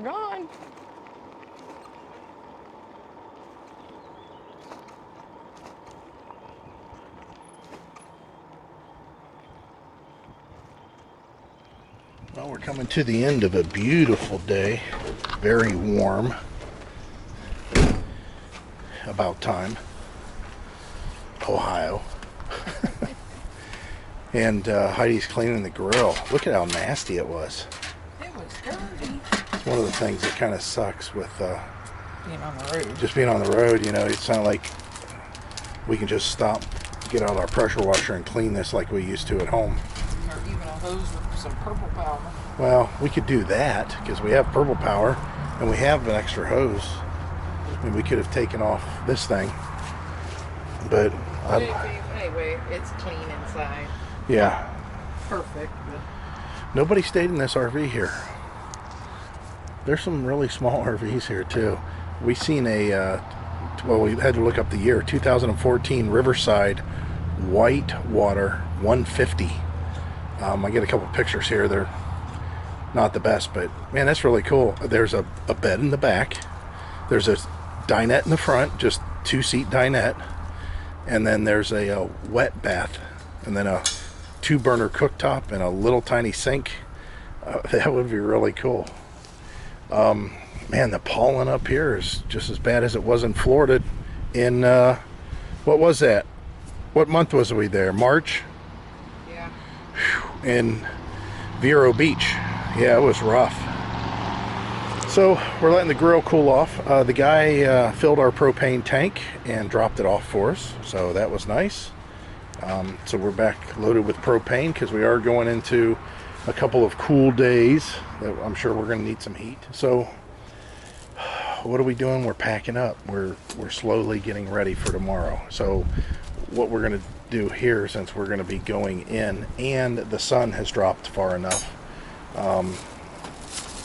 gone. Well, we're coming to the end of a beautiful day. Very warm. About time. Ohio. And Heidi's cleaning the grill. Look at how nasty it was. It was dirty. It's one of the things that kind of sucks with Being on the road. just being on the road. You know, it's not like we can just stop, get out our pressure washer and clean this like we used to at home. Or even a hose with some purple powder. Well, we could do that because we have purple power and we have an extra hose. I mean, we could have taken off this thing, but Anyway, it's clean inside. yeah, Perfect. nobody stayed in this RV here. There's some really small RVs here too. We seen a well, we had to look up the year, 2014 Riverside Whitewater 150. I get a couple pictures here. They're not the best, but man, that's really cool. There's a bed in the back. There's a dinette in the front, just 2-seat dinette. And then there's a wet bath. And then a 2-burner cooktop and a little tiny sink. That would be really cool. Man, the pollen up here is just as bad as it was in Florida in, what was that? What month was we there? March? Yeah. In Vero Beach. Yeah, it was rough. So we're letting the grill cool off. The guy filled our propane tank and dropped it off for us, so that was nice. So we're back loaded with propane because we are going into a couple of cool days that I'm sure we're going to need some heat. So what are we doing? We're packing up. We're slowly getting ready for tomorrow. So what we're going to do here, since we're going to be going in and the sun has dropped far enough,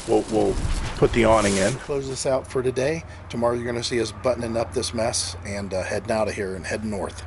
we'll put the awning in. Close this out for today. Tomorrow you're going to see us buttoning up this mess and heading out of here and heading north.